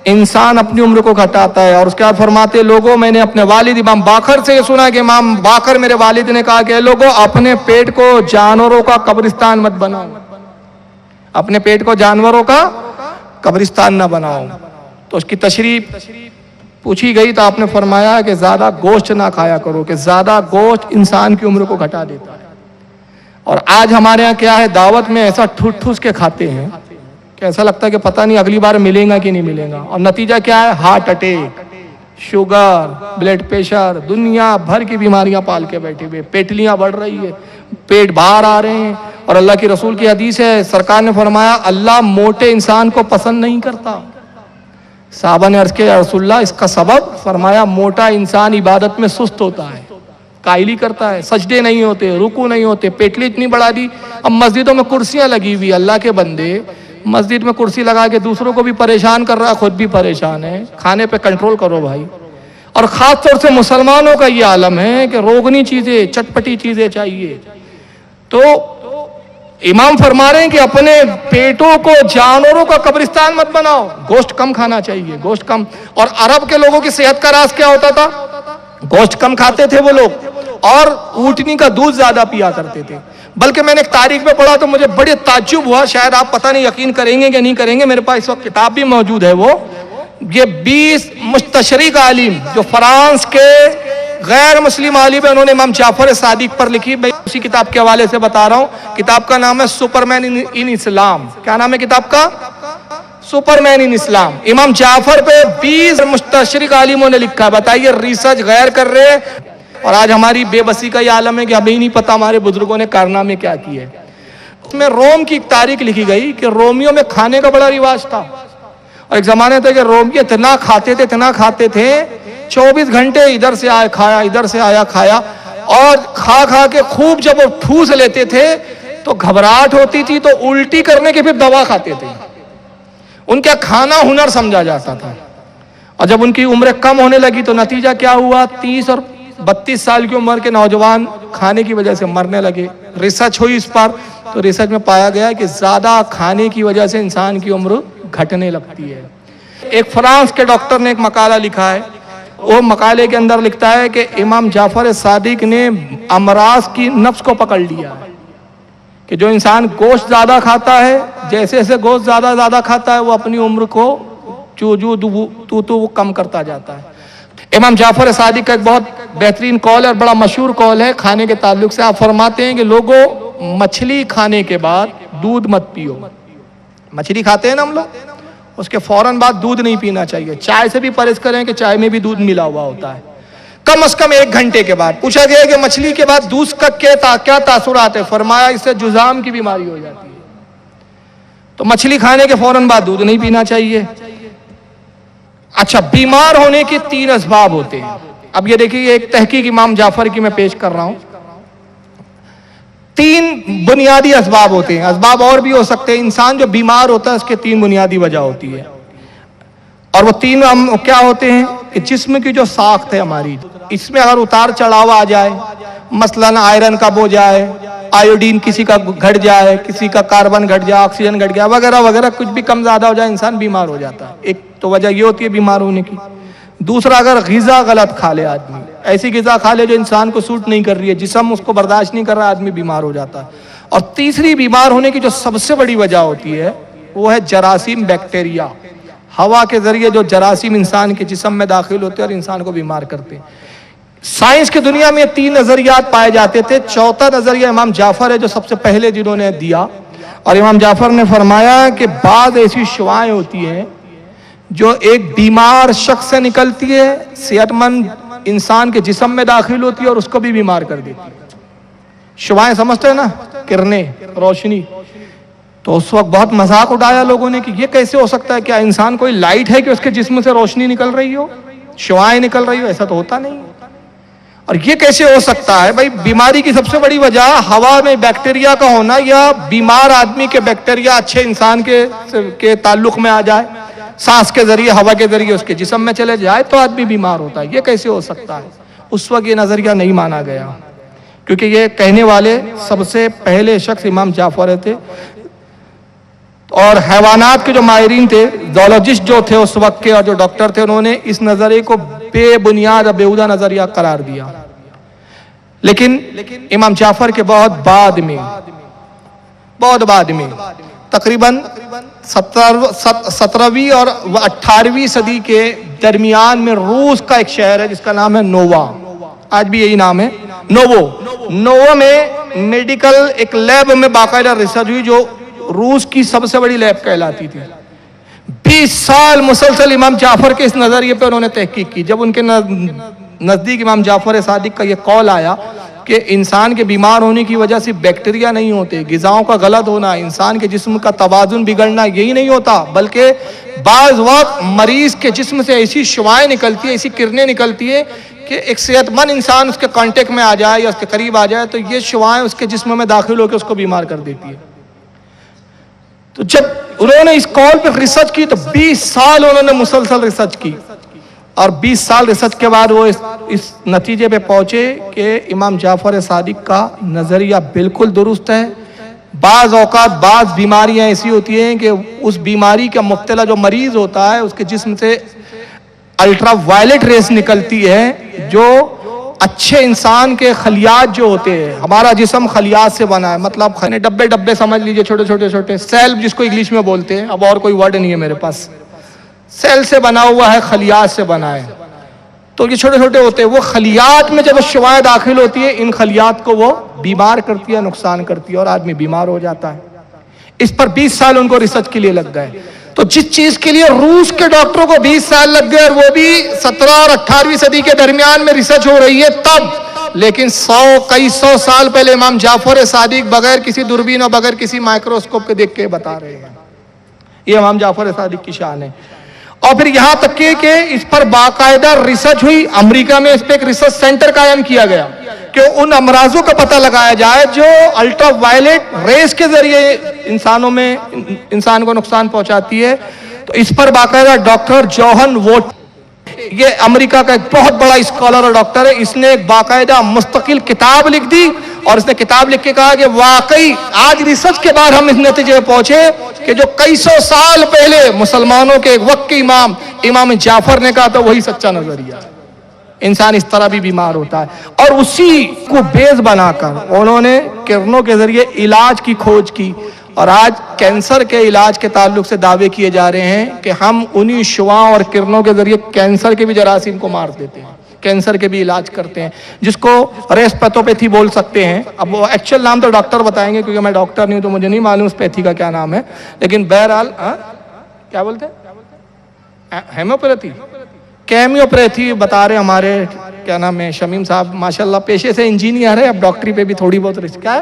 انسان اپنی عمر کو گھٹاتا ہے۔ اور اس کے بعد فرماتے لوگوں میں نے اپنے والد امام باقر سے یہ سنا کہ امام باقر میرے والد نے کہا کہ لوگوں اپنے پیٹ کو جانوروں کا قبرستان مت بناؤ، اپنے پیٹ کو جانوروں کا قبرستان نہ بناؤ۔ تو اس کی تشریح پوچھی گئی تو آپ نے فرمایا کہ زیادہ گوشت نہ کھایا کرو، کہ زیادہ گوشت انسان کی عمر کو گھٹا دیتا ہے۔ اور آج ہمارے ہاں کیا ہے، دعوت میں ایسا ٹھوس ٹھوس کے کھاتے ہیں کہ ایسا لگتا ہے کہ پتہ نہیں اگلی بار ملے گا کہ نہیں ملے گا، اور نتیجہ کیا ہے، heart attack, sugar, blood pressure, دنیا بھر کی بیماریاں پال کے بیٹھے ہوئے، پیٹلیاں بڑھ رہی ہے، پیٹ باہر آ رہے ہیں۔ اور اللہ کی رسول کی حدیث ہے، سرکار نے فرمایا اللہ موٹے انسان کو پسند نہیں کرتا۔ صحابہ نے عرض کیا یا رسول اللہ اس کا سبب؟ فرمایا موٹا انسان عبادت میں سست ہوتا ہے، قائلی کرتا ہے، سجدے نہیں ہوتے، رکوع نہیں ہوتے، پیٹلی اتنی بڑھا دی۔ اب مسجدوں میں کرسیاں لگی ہوئی، اللہ کے بندے مسجد میں کرسی لگا کے دوسروں کو بھی پریشان کر رہا ہے، خود بھی پریشان ہے۔ کھانے پہ کنٹرول کرو بھائی۔ اور خاص طور سے مسلمانوں کا یہ عالم ہے کہ روغنی چیزیں، چٹپٹی چیزیں چاہیے۔ تو امام فرما رہے ہیں کہ اپنے پیٹوں کو جانوروں کا قبرستان مت بناؤ، گوشت کم کھانا چاہیے، گوشت کم۔ اور عرب کے لوگوں کی صحت کا راز کیا ہوتا تھا؟ گوشت کم کھاتے تھے وہ لوگ، اور اونٹنی کا دودھ زیادہ پیا کرتے تھے۔ بلکہ میں نے ایک تاریخ میں پڑھا تو مجھے بڑے تعجب ہوا، شاید آپ پتہ نہیں یقین کریں گے کہ نہیں کریں گے، میرے پاس اس وقت کتاب بھی موجود ہے، وہ یہ 20 مستشرق عالم جو فرانس کے غیر مسلم عالم ہیں، انہوں نے امام جعفر صادق پر لکھی، میں اسی کتاب کے حوالے سے بتا رہا ہوں۔ کتاب کا نام ہے سپرمین ان اسلام۔ کیا نام ہے کتاب کا؟ سپرمین ان اسلام۔ امام جعفر پہ 20 مستشرق عالموں نے لکھا۔ بتائیے ریسرچ غیر کر رہے ہیں، اور آج ہماری بے بسی کا یہ عالم ہے کہ ہمیں ہی نہیں پتا ہمارے بزرگوں نے کارنامے کیا کیے۔ اس میں روم کی ایک تاریخ لکھی گئی کہ رومیوں میں کھانے کا بڑا رواج تھا، اور ایک زمانے تھا کہ رومی اتنا کھاتے تھے 24 گھنٹے ادھر سے آیا کھایا، ادھر سے آیا کھایا، اور کھا کے خوب جب وہ ٹھوس لیتے تھے تو گھبراہٹ ہوتی تھی تو الٹی کرنے کے پھر دوا کھاتے تھے۔ ان کا کھانا ہنر سمجھا جاتا تھا۔ اور جب ان کی عمریں کم ہونے لگی تو نتیجہ کیا ہوا؟ 30 اور 32 سال کی عمر کے نوجوان کھانے کی وجہ سے مرنے لگے۔ ریسرچ ہوئی اس پر، تو ریسرچ میں پایا گیا کہ زیادہ کھانے کی وجہ سے انسان کی عمر گھٹنے لگتی ہے۔ ایک فرانس کے ڈاکٹر نے ایک مقالہ لکھا ہے، وہ مقالے کے اندر لکھتا ہے کہ امام جعفر صادق نے امراض کی نفس کو پکڑ لیا ہے کہ جو انسان گوشت زیادہ کھاتا ہے، جیسے جیسے گوشت زیادہ کھاتا ہے وہ اپنی عمر کو وہ کم کرتا جاتا ہے۔ امام جعفر صادق کا ایک بہت بہترین قول ہے اور بڑا مشہور قول ہے کھانے کے تعلق سے۔ آپ فرماتے ہیں کہ لوگوں مچھلی کھانے کے بعد دودھ مت پیو۔ مچھلی کھاتے ہیں نا ہم لوگ، اس کے فوراً بعد دودھ نہیں پینا چاہیے۔ چائے سے بھی پرہیز کریں کہ چائے میں بھی دودھ ملا ہوا ہوتا ہے۔ کم از کم 1 گھنٹے کے بعد۔ پوچھا گیا کہ مچھلی کے بعد دودھ کا کیا تاثرات ہے؟ فرمایا اس سے جذام کی بیماری ہو جاتی ہے۔ تو مچھلی کھانے کے فوراً بعد دودھ نہیں پینا چاہیے. اچھا, بیمار ہونے کے 3 اسباب ہوتے ہیں. اب یہ دیکھیے, ایک تحقیق امام جعفر کی میں پیش کر رہا ہوں. 3 بنیادی اسباب ہوتے ہیں. اسباب اور بھی ہو سکتے ہیں. انسان جو بیمار ہوتا ہے اس کے 3 بنیادی وجہ ہوتی ہے, اور وہ 3 کیا ہوتے ہیں کہ جسم کی جو ساخت ہے ہماری, اس میں اگر اتار چڑھاوا آ جائے, مثلاً آئرن کم ہو جائے, آیوڈین کسی کا گھٹ جائے, کسی کا کاربن گھٹ جائے, آکسیجن گھٹ گیا وغیرہ وغیرہ, کچھ بھی کم زیادہ ہو جائے انسان بیمار ہو جاتا ہے. ایک تو وجہ یہ ہوتی ہے بیمار ہونے کی. دوسرا, اگر غذا غلط کھا لے آدمی, ایسی غذا کھا لے جو انسان کو سوٹ نہیں کر رہی ہے, جسم اس کو برداشت نہیں کر رہا, آدمی بیمار ہو جاتا ہے. اور تیسری بیمار ہونے کی جو سب سے بڑی وجہ ہوتی ہے وہ ہے جراثیم, بیکٹیریا. ہوا کے ذریعے جو جراثیم انسان کے جسم میں داخل ہوتے ہیں اور انسان کو بیمار کرتے ہیں. سائنس کی دنیا میں 3 نظریات پائے جاتے تھے. چوتھا نظریہ امام جعفر ہے جو سب سے پہلے جنہوں نے دیا, اور امام جعفر نے فرمایا کہ بعض ایسی شعاعیں ہوتی ہیں جو ایک بیمار شخص سے نکلتی ہے, صحت مند انسان کے جسم میں داخل ہوتی ہے اور اس کو بھی بیمار کر دیتی ہے. شعاعیں سمجھتے ہیں نا, کرنیں, روشنی. تو اس وقت بہت مذاق اٹھایا لوگوں نے کہ یہ کیسے ہو سکتا ہے, کیا انسان کوئی لائٹ ہے کہ اس کے جسم سے روشنی نکل رہی ہو, شعاعیں نکل رہی ہو؟ ایسا تو ہوتا نہیں. اور یہ کیسے ہو سکتا ہے؟ بھائی, بیماری کی سب سے بڑی وجہ ہوا میں بیکٹیریا کا ہونا, یا بیمار آدمی کے بیکٹیریا اچھے انسان کے تعلق میں آ جائے, سانس کے ذریعے, ہوا کے ذریعے اس کے جسم میں چلے جائے تو آدمی بیمار ہوتا ہے. یہ کیسے ہو سکتا ہے؟ اس وقت یہ نظریہ نہیں مانا گیا, کیونکہ یہ کہنے والے سب سے پہلے شخص امام جعفر تھے. اور حیوانات کے جو ماہرین تھے, زولوجسٹ جو تھے اس وقت کے, اور جو ڈاکٹر تھے, انہوں نے اس نظریے کو بے بنیاد اور بیہودہ نظریہ قرار دیا. لیکن امام جعفر کے بہت بعد میں تقریباً 17ویں اور 18ویں صدی کے درمیان میں روس کا ایک شہر ہے جس کا نام ہے نووا, آج بھی یہی نام ہے, نووا میں میڈیکل ایک لیب میں باقاعدہ ریسرچ ہوئی جو روس کی سب سے بڑی لیب کہلاتی تھی. 20 سال مسلسل امام جعفر کے اس نظریے پہ انہوں نے تحقیق کی. جب ان کے نزدیک امام جعفر صادق کا یہ قول آیا کہ انسان کے بیمار ہونے کی وجہ سے بیکٹیریا نہیں ہوتے, غذاؤں کا غلط ہونا, انسان کے جسم کا توازن بگڑنا, یہی نہیں ہوتا, بلکہ بعض وقت مریض کے جسم سے ایسی شعاعیں نکلتی ہیں, ایسی کرنیں نکلتی ہیں کہ ایک صحت مند انسان اس کے کانٹیکٹ میں آ جائے یا اس کے قریب آ جائے تو یہ شعاعیں اس کے جسم میں داخل ہو کے اس کو بیمار کر دیتی ہے. تو جب انہوں نے اس قول پہ ریسرچ کی تو 20 سال انہوں نے مسلسل ریسرچ کی, اور 20 سال ریسرچ کے بعد وہ اس نتیجے پہ پہنچے کہ امام جعفر صادق کا نظریہ بالکل درست ہے. بعض اوقات بعض بیماریاں ایسی ہوتی ہیں کہ اس بیماری کا مبتلا جو مریض ہوتا ہے اس کے جسم سے الٹرا وائلٹ ریز نکلتی ہے جو اچھے انسان کے خلیات جو ہوتے ہیں, ہمارا جسم خلیات سے بنا ہے, مطلب ڈبے سمجھ لیجئے, چھوٹے سیل جس کو انگلش میں بولتے ہیں, اب اور کوئی ورڈ نہیں ہے میرے پاس. سیل سے بنا ہوا ہے, خلیات سے بنا ہے, تو یہ چھوٹے ہوتے ہیں. وہ خلیات میں جب شعاعیں داخل ہوتی ہے, ان خلیات کو وہ بیمار کرتی ہے, نقصان کرتی ہے, اور آدمی بیمار ہو جاتا ہے. اس پر 20 سال ان کو ریسرچ کے لیے لگ گئے. تو جس چیز کے لیے روس کے ڈاکٹروں کو 20 سال لگ گئے, اور وہ بھی 17 اور 18ویں صدی کے درمیان میں ریسرچ ہو رہی ہے تب, لیکن کئی سو سال پہلے امام جعفر صادق بغیر کسی دوربین اور بغیر کسی مائکروسکوپ کے دیکھ کے بتا رہے ہیں. یہ امام جعفر صادق کی شان ہے. اور پھر یہاں تک کہ اس پر باقاعدہ ریسرچ ہوئی. امریکہ میں اس پہ ایک ریسرچ سینٹر قائم کیا گیا کہ ان امراضوں کا پتہ لگایا جائے جو الٹرا وائلٹ ریز کے ذریعے انسان کو نقصان پہنچاتی ہے. تو اس پر باقاعدہ ڈاکٹر جوہن ووٹ, یہ امریکہ کا ایک بہت بڑا اسکالر اور ڈاکٹر ہے, اس نے ایک باقاعدہ مستقل کتاب لکھ دی, اور اس نے کتاب لکھ کے کہا کہ واقعی آج ریسرچ کے بعد ہم اس نتیجے پہ پہنچے کہ جو کئی سو سال پہلے مسلمانوں کے ایک وقت کے امام جعفر نے کہا تھا وہی سچا نظریہ ہے, انسان اس طرح بھی بیمار ہوتا ہے. اور اسی کو بیس بنا کر انہوں نے کرنوں کے ذریعے علاج کی کھوج کی, اور آج کینسر کے علاج کے تعلق سے دعوے کیے جا رہے ہیں کہ ہم انہی شعاعوں اور کرنوں کے ذریعے کینسر کے بھی جراثیم کو مار دیتے ہیں, کینسر کے بھی علاج کرتے ہیں, جس کو ریسپیتھوپیتھی بول سکتے ہیں. اب وہ ایکچوئل نام تو ڈاکٹر بتائیں گے, کیونکہ میں ڈاکٹر نہیں ہوں تو مجھے نہیں معلوم اس پیتھی کا کیا نام ہے, لیکن بہرحال کیا بولتے ہیں, ہیموپیتھی, کیمیوپیتھی بتا رہے ہمارے کیا نام ہے شمیم صاحب, ماشاءاللہ پیشے سے انجینئر ہے, اب ڈاکٹری پہ بھی تھوڑی بہت کیا ہے,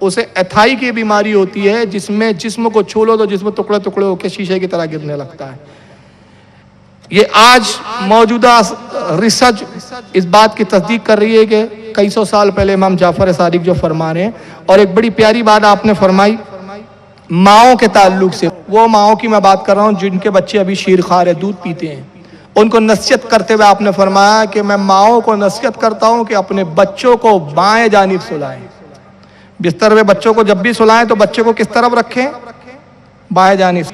اسے ایتھائی کی بیماری ہوتی ہے جس میں جسم کو چھو لو تو جسم ٹکڑے ٹکڑے ہو کے شیشے کی طرح گرنے لگتا ہے. یہ آج موجودہ ریسرچ اس بات کی تصدیق کر رہی ہے کہ کئی سو سال پہلے امام جعفر صادق جو فرما رہے ہیں. اور ایک بڑی پیاری بات آپ نے فرمائی ماؤں کے تعلق سے. وہ ماؤں کی میں بات کر رہا ہوں جن کے بچے ابھی شیر خوار ہے, دودھ پیتے ہیں. ان کو نصیحت کرتے ہوئے آپ نے فرمایا کہ میں ماؤں کو نصیحت کرتا ہوں کہ اپنے بچوں کو بائیں جانب سلائیں. بستر میں بچوں کو جب بھی سلائیں تو بچے کو کس طرف رکھیں؟ بائیں جانب.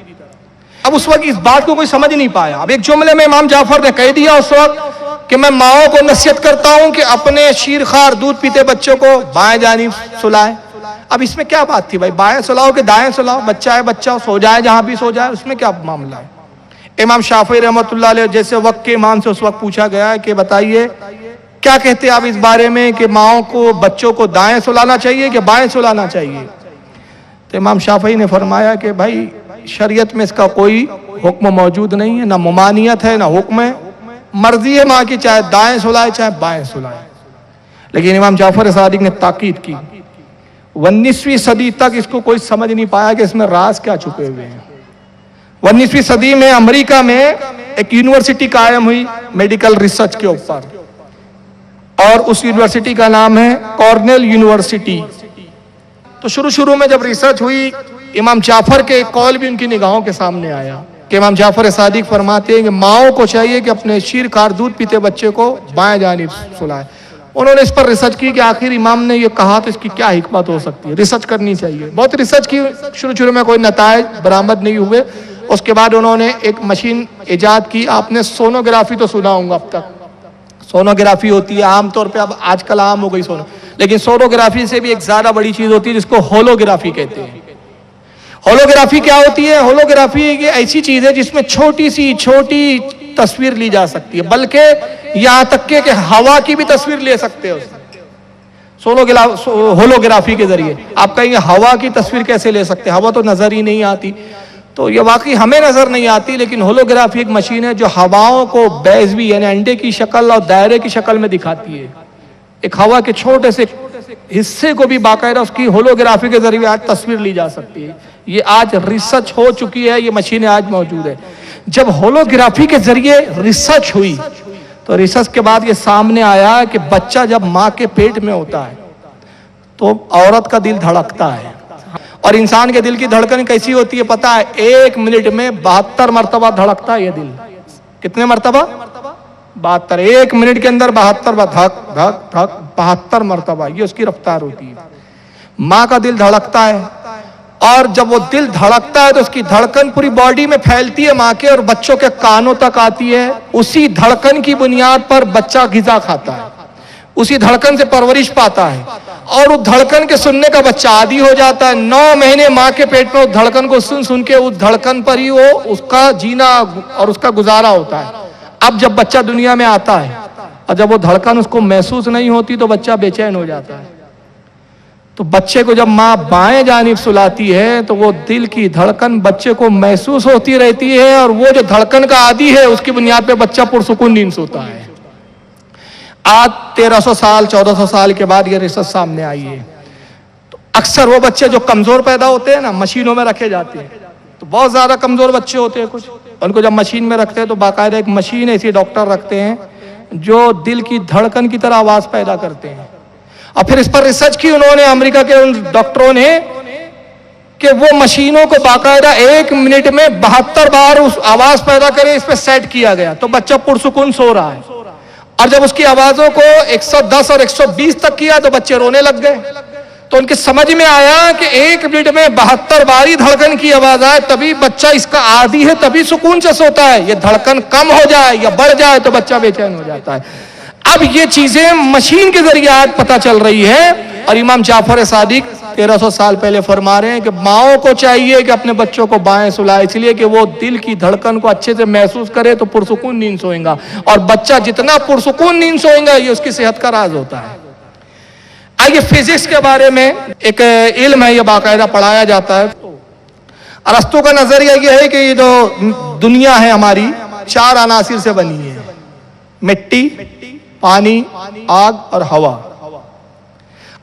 اب اس وقت اس بات کو کوئی سمجھ نہیں پایا. اب ایک جملے میں امام جعفر نے کہہ دیا اس وقت کہ میں ماؤں کو نصیحت کرتا ہوں کہ اپنے شیرخوار دودھ پیتے بچوں کو بائیں جانب سلائیں. اب اس میں کیا بات تھی بھائی؟ بائیں سلاؤ کہ دائیں سلاؤ؟ بچہ ہے بچہ سو جائے جہاں بھی سو جائے, اس میں کیا معاملہ ہے؟ امام شافعی رحمۃ اللہ علیہ جیسے وقت کے امام سے اس وقت پوچھا گیا ہے کہ بتائیے کیا کہتے ہیں آپ اس بارے میں کہ ماؤں کو بچوں کو دائیں سلانا چاہیے کہ بائیں سلانا چاہیے؟ تو امام شافعی نے فرمایا کہ بھائی شریعت میں اس کا کوئی حکم موجود نہیں ہے, نہ ممانعت ہے نہ حکم ہے, مرضی ہے ماں کی چاہے دائیں سلائے چاہے بائیں سلائے. لیکن امام جعفر صادق نے تاکید کی. 19ویں صدی تک اس کو کوئی سمجھ نہیں پایا کہ اس میں راز کیا چھپے ہوئے ہیں. 19ویں صدی میں امریکہ میں ایک یونیورسٹی قائم ہوئی میڈیکل ریسرچ کے اوپر, اور اس یونیورسٹی کا نام ہے کارنیل یونیورسٹی. تو شروع میں جب ریسرچ ہوئی امام جعفر کے ایک قول بھی ان کی نگاہوں کے سامنے آیا کہ امام جعفر صادق فرماتے ہیں کہ ماؤں کو چاہیے کہ اپنے شیرخوار دودھ پیتے بچے کو بائیں جانب سلائے. انہوں نے اس پر ریسرچ کی کہ آخر امام نے یہ کہا تو اس کی کیا حکمت ہو سکتی ہے, ریسرچ کرنی چاہیے. بہت ریسرچ کی, شروع میں کوئی نتائج برآمد نہیں ہوئے. اس کے بعد انہوں نے ایک مشین ایجاد کی. آپ نے سونوگرافی تو سنا ہوگا اب تک, سونوگرافی ہوتی ہے عام طور پہ, اب آج کل عام ہو گئی سونو, لیکن سونوگرافی سے بھی ایک زیادہ بڑی چیز ہوتی ہے جس کو ہولوگرافی کہتے ہیں. ہولوگرافی کیا ہوتی ہے؟ ہولوگرافی ایک ایسی چیز ہے جس میں چھوٹی تصویر لی جا سکتی ہے, بلکہ یہاں تک کہ ہوا کی بھی تصویر لے سکتے ہو ہولوگرافی کے ذریعے. آپ کہیں گے ہوا کی تصویر کیسے لے سکتے؟ ہوا تو نظر ہی نہیں آتی. تو یہ واقعی ہمیں نظر نہیں آتی, لیکن ہولوگرافی ایک مشین ہے جو ہواؤں کو بیضوی یعنی انڈے کی شکل اور دائرے کی شکل میں دکھاتی ہے. ایک ہوا کے چھوٹے سے حصے کو بھی باقاعدہ اس کی ہولوگرافی کے ذریعے آج تصویر لی جا سکتی ہے. یہ آج ریسرچ ہو چکی ہے, یہ مشینیں آج موجود ہے. جب ہولوگرافی کے ذریعے ریسرچ ہوئی تو ریسرچ کے بعد یہ سامنے آیا کہ بچہ جب ماں کے پیٹ میں ہوتا ہے تو عورت کا دل دھڑکتا ہے, اور انسان کے دل کی دھڑکن کیسی ہوتی ہے پتہ ہے؟ 1 منٹ میں 72 مرتبہ دھڑکتا ہے یہ دل. کتنے مرتبہ؟ 72. 1 منٹ کے اندر 72 دھک دھک دھک 72 مرتبہ, یہ اس کی رفتار ہوتی ہے. ماں کا دل دھڑکتا ہے, اور جب وہ دل دھڑکتا ہے تو اس کی دھڑکن پوری باڈی میں پھیلتی ہے ماں کے, اور بچوں کے کانوں تک آتی ہے. اسی دھڑکن کی بنیاد پر بچہ غذا کھاتا ہے, اسی دھڑکن سے پرورش پاتا ہے, اور اس دھڑکن کے سننے کا بچہ عادی ہو جاتا ہے. 9 مہینے ماں کے پیٹ میں اس دھڑکن کو سن کے اس دھڑکن پر ہی وہ اس کا جینا اور اس کا گزارا ہوتا ہے. اب جب بچہ دنیا میں آتا ہے اور جب وہ دھڑکن اس کو محسوس نہیں ہوتی تو بچہ بے چین ہو جاتا ہے. تو بچے کو جب ماں بائیں جانب سلاتی ہے تو وہ دل کی دھڑکن بچے کو محسوس ہوتی رہتی ہے, اور وہ جو دھڑکن کا عادی ہے اس کی بنیاد پہ بچہ پرسکون نیند سوتا ہے. آج 1300 سال 1400 سال کے بعد یہ ریسرچ سامنے آئی ہے. تو اکثر وہ بچے جو کمزور پیدا ہوتے ہیں نا, مشینوں میں رکھے جاتے ہیں, تو بہت زیادہ کمزور بچے ہوتے ہیں کچھ, ان کو جب مشین میں رکھتے ہیں تو باقاعدہ ایک مشین ایسی ڈاکٹر رکھتے ہیں جو دل کی دھڑکن کی طرح آواز پیدا کرتے ہیں. اور پھر اس پر ریسرچ کی انہوں نے, امریکہ کے ان ڈاکٹروں نے, کہ وہ مشینوں کو باقاعدہ 1 منٹ میں 72 بار اس آواز پیدا کرے, اس پہ سیٹ کیا گیا تو بچہ پرسکون سو رہا ہے. اور جب اس کی آوازوں کو 110 اور 120 تک کیا تو بچے رونے لگ گئے. تو ان کے سمجھ میں آیا کہ 1 منٹ میں 72 باری دھڑکن کی آواز آئے تبھی بچہ اس کا عادی ہے, تبھی سکون سے سوتا ہے. یہ دھڑکن کم ہو جائے یا بڑھ جائے تو بچہ بے چین ہو جاتا ہے. اب یہ چیزیں مشین کے ذریعے آج پتہ چل رہی ہے, اور امام جعفر صادق 1300 سال پہلے فرما رہے ہیں کہ ماؤں کو چاہیے کہ اپنے بچوں کو بائیں سلائے, اس لیے کہ وہ دل کی دھڑکن کو اچھے سے محسوس کرے تو پرسکون نیند سوئے گا, اور بچہ جتنا پرسکون نیند سوئے گا یہ اس کی صحت کا راز ہوتا ہے. آئیے فزکس کے بارے میں ایک علم ہے, یہ باقاعدہ پڑھایا جاتا ہے. ارسطو کا نظریہ یہ ہے کہ یہ جو دنیا ہے ہماری 4 عناصر سے بنی ہے, مٹی, پانی, آگ اور ہوا.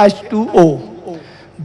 H2O।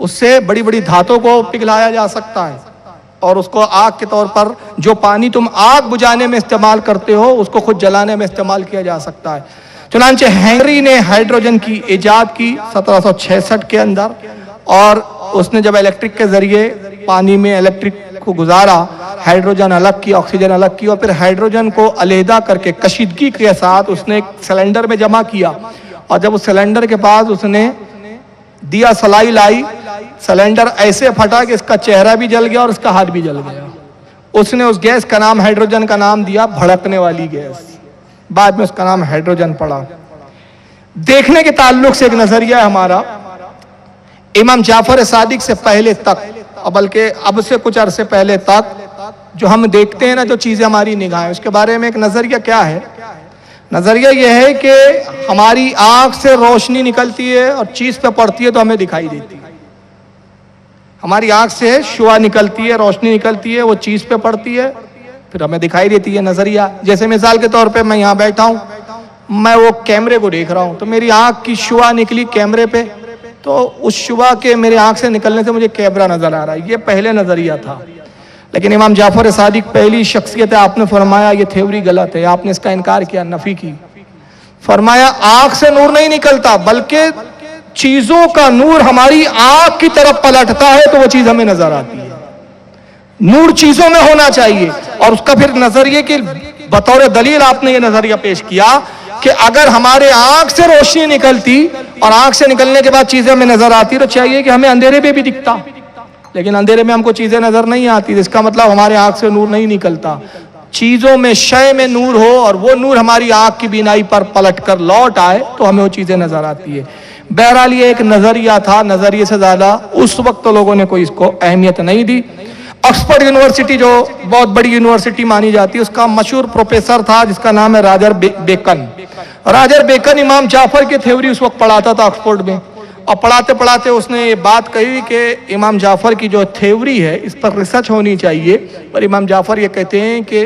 اس سے بڑی بڑی دھاتوں کو پگھلایا جا سکتا ہے، اور اس کو آگ کے طور پر جو پانی تم آگ بجھانے میں استعمال کرتے ہو اس کو خود جلانے میں استعمال کیا جا سکتا ہے۔ چنانچہ ہنری نے ہائیڈروجن کی ایجاد کی 1766 کے اندر، اور اس نے جب الیکٹرک کے ذریعے پانی میں الیکٹرک کو گزارا، ہائیڈروجن الگ کی، آکسیجن الگ کی، اور پھر ہائیڈروجن کو علیحدہ کر کے کشیدگی کے ساتھ اس نے ایک سلنڈر میں جمع کیا، اور جب اس سلنڈر کے پاس اس نے دیا سلائی لائی، سلنڈر ایسے پھٹا کہ اس کا چہرہ بھی جل گیا اور اس کا ہاتھ بھی جل گیا۔ اس نے اس گیس کا نام، ہائیڈروجن کا نام دیا بھڑکنے والی گیس، بعد میں اس کا نام ہائیڈروجن پڑا۔ دیکھنے کے تعلق سے ایک نظریہ ہے ہمارا، امام جعفر صادق سے پہلے تک، بلکہ اب سے کچھ عرصے پہلے تک جو ہم دیکھتے ہیں نا، جو چیزیں ہماری نگاہیں، اس کے بارے میں ایک نظریہ کیا ہے؟ نظریہ یہ ہے کہ ہماری آنکھ سے روشنی نکلتی ہے اور چیز پہ پڑتی ہے تو ہمیں دکھائی دیتی ہے۔ ہماری آنکھ سے شعاع نکلتی ہے، روشنی نکلتی ہے، وہ چیز پہ پڑتی ہے پھر ہمیں دکھائی دیتی ہے۔ نظریہ جیسے مثال کے طور پہ میں یہاں بیٹھا ہوں، میں وہ کیمرے کو دیکھ رہا ہوں تو میری آنکھ کی شعاع نکلی کیمرے پہ، تو اس شعاع کے میرے آنکھ سے نکلنے سے مجھے کیمرہ نظر آ رہا ہے۔ یہ پہلے نظریہ تھا، لیکن امام جعفر صادق پہلی شخصیت ہے، آپ نے فرمایا یہ تھیوری غلط ہے، آپ نے اس کا انکار کیا، نفی کی۔ فرمایا آنکھ سے نور نہیں نکلتا، بلکہ چیزوں کا نور ہماری آنکھ کی طرف پلٹتا ہے تو وہ چیز ہمیں نظر آتی ہے۔ نور چیزوں میں ہونا چاہیے، اور اس کا پھر نظریے کہ بطور دلیل آپ نے یہ نظریہ پیش کیا کہ اگر ہمارے آنکھ سے روشنی نکلتی اور آنکھ سے نکلنے کے بعد چیزیں ہمیں نظر آتی تو چاہیے کہ ہمیں اندھیرے میں بھی دکھتا، لیکن اندھیرے میں ہم کو چیزیں نظر نہیں آتی، اس کا مطلب ہمارے آنکھ سے نور نہیں نکلتا۔ چیزوں میں، شے میں نور ہو اور وہ نور ہماری آنکھ کی بینائی پر پلٹ کر لوٹ آئے تو ہمیں وہ چیزیں نظر آتی ہے۔ بہرحال یہ ایک نظریہ تھا، نظریے سے زیادہ اس وقت لوگوں نے کوئی اس کو اہمیت نہیں دی۔ آکسفورڈ یونیورسٹی جو بہت بڑی یونیورسٹی مانی جاتی ہے، اس کا مشہور پروفیسر تھا جس کا نام ہے راجر بیکن۔ راجر بیکن امام جعفر کی تھیوری اس وقت پڑھاتا تھا آکسفورڈ میں، اور پڑھاتے پڑھاتے اس نے یہ بات کہی کہ امام جعفر کی جو تھیوری ہے اس پر ریسرچ ہونی چاہیے، اور امام جعفر یہ کہتے ہیں کہ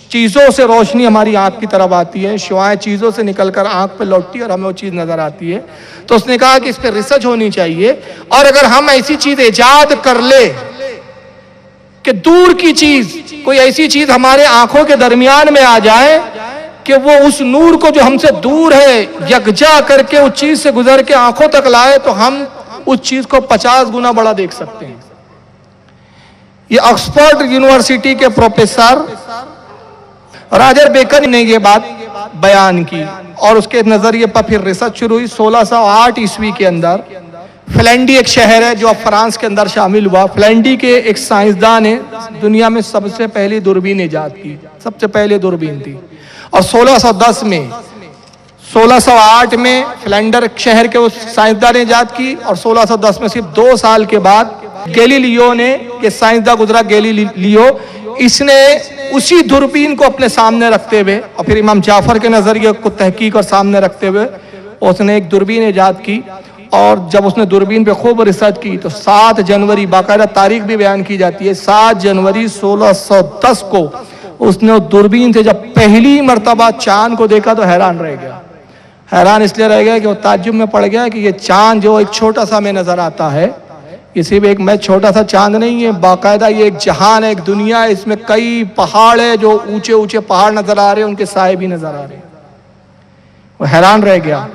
چیزوں سے روشنی ہماری آنکھ کی طرف آتی ہے، شعاعیں چیزوں سے نکل کر آنکھ پہ لوٹتی ہے اور ہمیں وہ چیز نظر آتی ہے۔ تو اس نے کہا کہ اس پہ ریسرچ ہونی چاہیے، اور اگر ہم ایسی چیز ایجاد کر لے کہ دور کی چیز، کوئی ایسی چیز ہمارے آنکھوں کے درمیان میں آ جائے کہ وہ اس نور کو جو ہم سے دور ہے یکجا کر کے اس چیز سے گزر کے آنکھوں تک لائے تو ہم اس چیز کو 50 گنا بڑا دیکھ سکتے ہیں۔ یہ آکسفورڈ یونیورسٹی کے پروفیسر راجر بیکن نے یہ بات بیان کی، اور اس کے نظریے پر پھر ریسرچ شروع ہوئی۔ 1608 عیسوی کے اندر فلینڈی ایک شہر ہے جو اب فرانس کے اندر شامل ہوا، فلینڈی کے ایک سائنسدان نے دنیا میں سب سے پہلی دوربین ایجاد کی، سب سے پہلے دوربین تھی، اور 1610 میں 1608 میں فلینڈر شہر کے اس سائنسدان نے ایجاد کی، اور 1610 میں صرف 2 سال کے بعد گیلیلیو نے، کہ سائنسدان گزرا گیلیلیو، اس نے اسی دوربین کو اپنے سامنے رکھتے ہوئے اور پھر امام جعفر کے نظریے کو تحقیق اور سامنے رکھتے ہوئے اس نے ایک دوربین ایجاد کی، اور جب اس نے دوربین پہ خوب ریسرچ کی تو 7 جنوری، باقاعدہ تاریخ بھی بیان کی جاتی ہے، 7 جنوری 1610 کو اس نے دوربین سے جب پہلی مرتبہ چاند کو دیکھا تو حیران رہ گیا۔ حیران اس لیے رہ گیا کہ وہ تعجب میں پڑ گیا کہ یہ چاند جو ایک چھوٹا سا میں نظر آتا ہے، یہ صرف ایک میں چھوٹا سا چاند نہیں ہے، باقاعدہ یہ ایک جہان ہے، ایک دنیا ہے، اس میں کئی پہاڑ ہے، جو اونچے اونچے پہاڑ نظر آ رہے ہیں، ان کے سائے بھی نظر آ رہے ہیں۔ وہ حیران رہ گیا،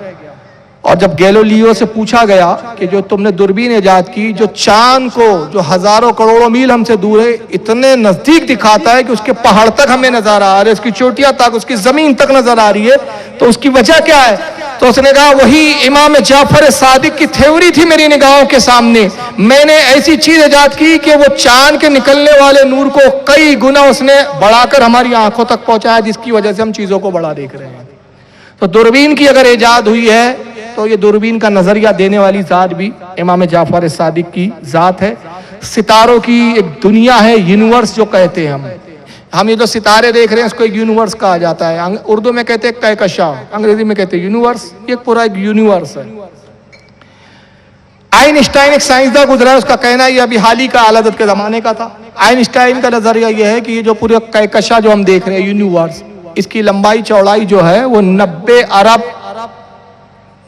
اور جب گیلیلیو سے پوچھا گیا کہ جو تم نے دوربین ایجاد کی، جو چاند کو جو ہزاروں کروڑوں میل ہم سے دور ہے اتنے نزدیک دکھاتا ہے کہ اس کے پہاڑ تک ہمیں نظر آ رہے، اس کی چوٹیاں تک، اس کی زمین تک نظر آ رہی ہے، تو اس کی وجہ کیا ہے؟ تو اس نے کہا وہی امام جعفر صادق کی تھیوری تھی میری نگاہوں کے سامنے، میں نے ایسی چیز ایجاد کی کہ وہ چاند کے نکلنے والے نور کو کئی گنا اس نے بڑھا کر ہماری آنکھوں تک پہنچایا، جس کی وجہ سے ہم چیزوں کو بڑا دیکھ رہے ہیں۔ تو دوربین کی اگر ایجاد ہوئی ہے تو یہ دوربین کا نظریہ دینے والی ذات بھی امام جعفر صادق کی ذات ہے۔ ستاروں کی ایک دنیا ہے، یونیورس جو کہتے ہیں ہم یہ جو ستارے دیکھ رہے ہیں اس کو ایک یونیورس کہا جاتا ہے، اردو میں کہتے ہیں کہکشاں، انگریزی میں کہتے ہیں یونیورس، یہ پورا ایک یونیورس ہے۔ آئنسٹائن ایک سائنسداں گزرا ہے، اس کا کہنا ہے یہ ابھی حال ہی کا آلادت کے زمانے کا تھا۔ آئنسٹائن کا نظریہ یہ ہے کہ یہ جو پورے کہکشاں جو ہم دیکھ رہے ہیں یونیورس، اس کی لمبائی چوڑائی جو ہے وہ 90 ارب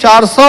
400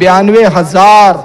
92,000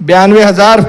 92,000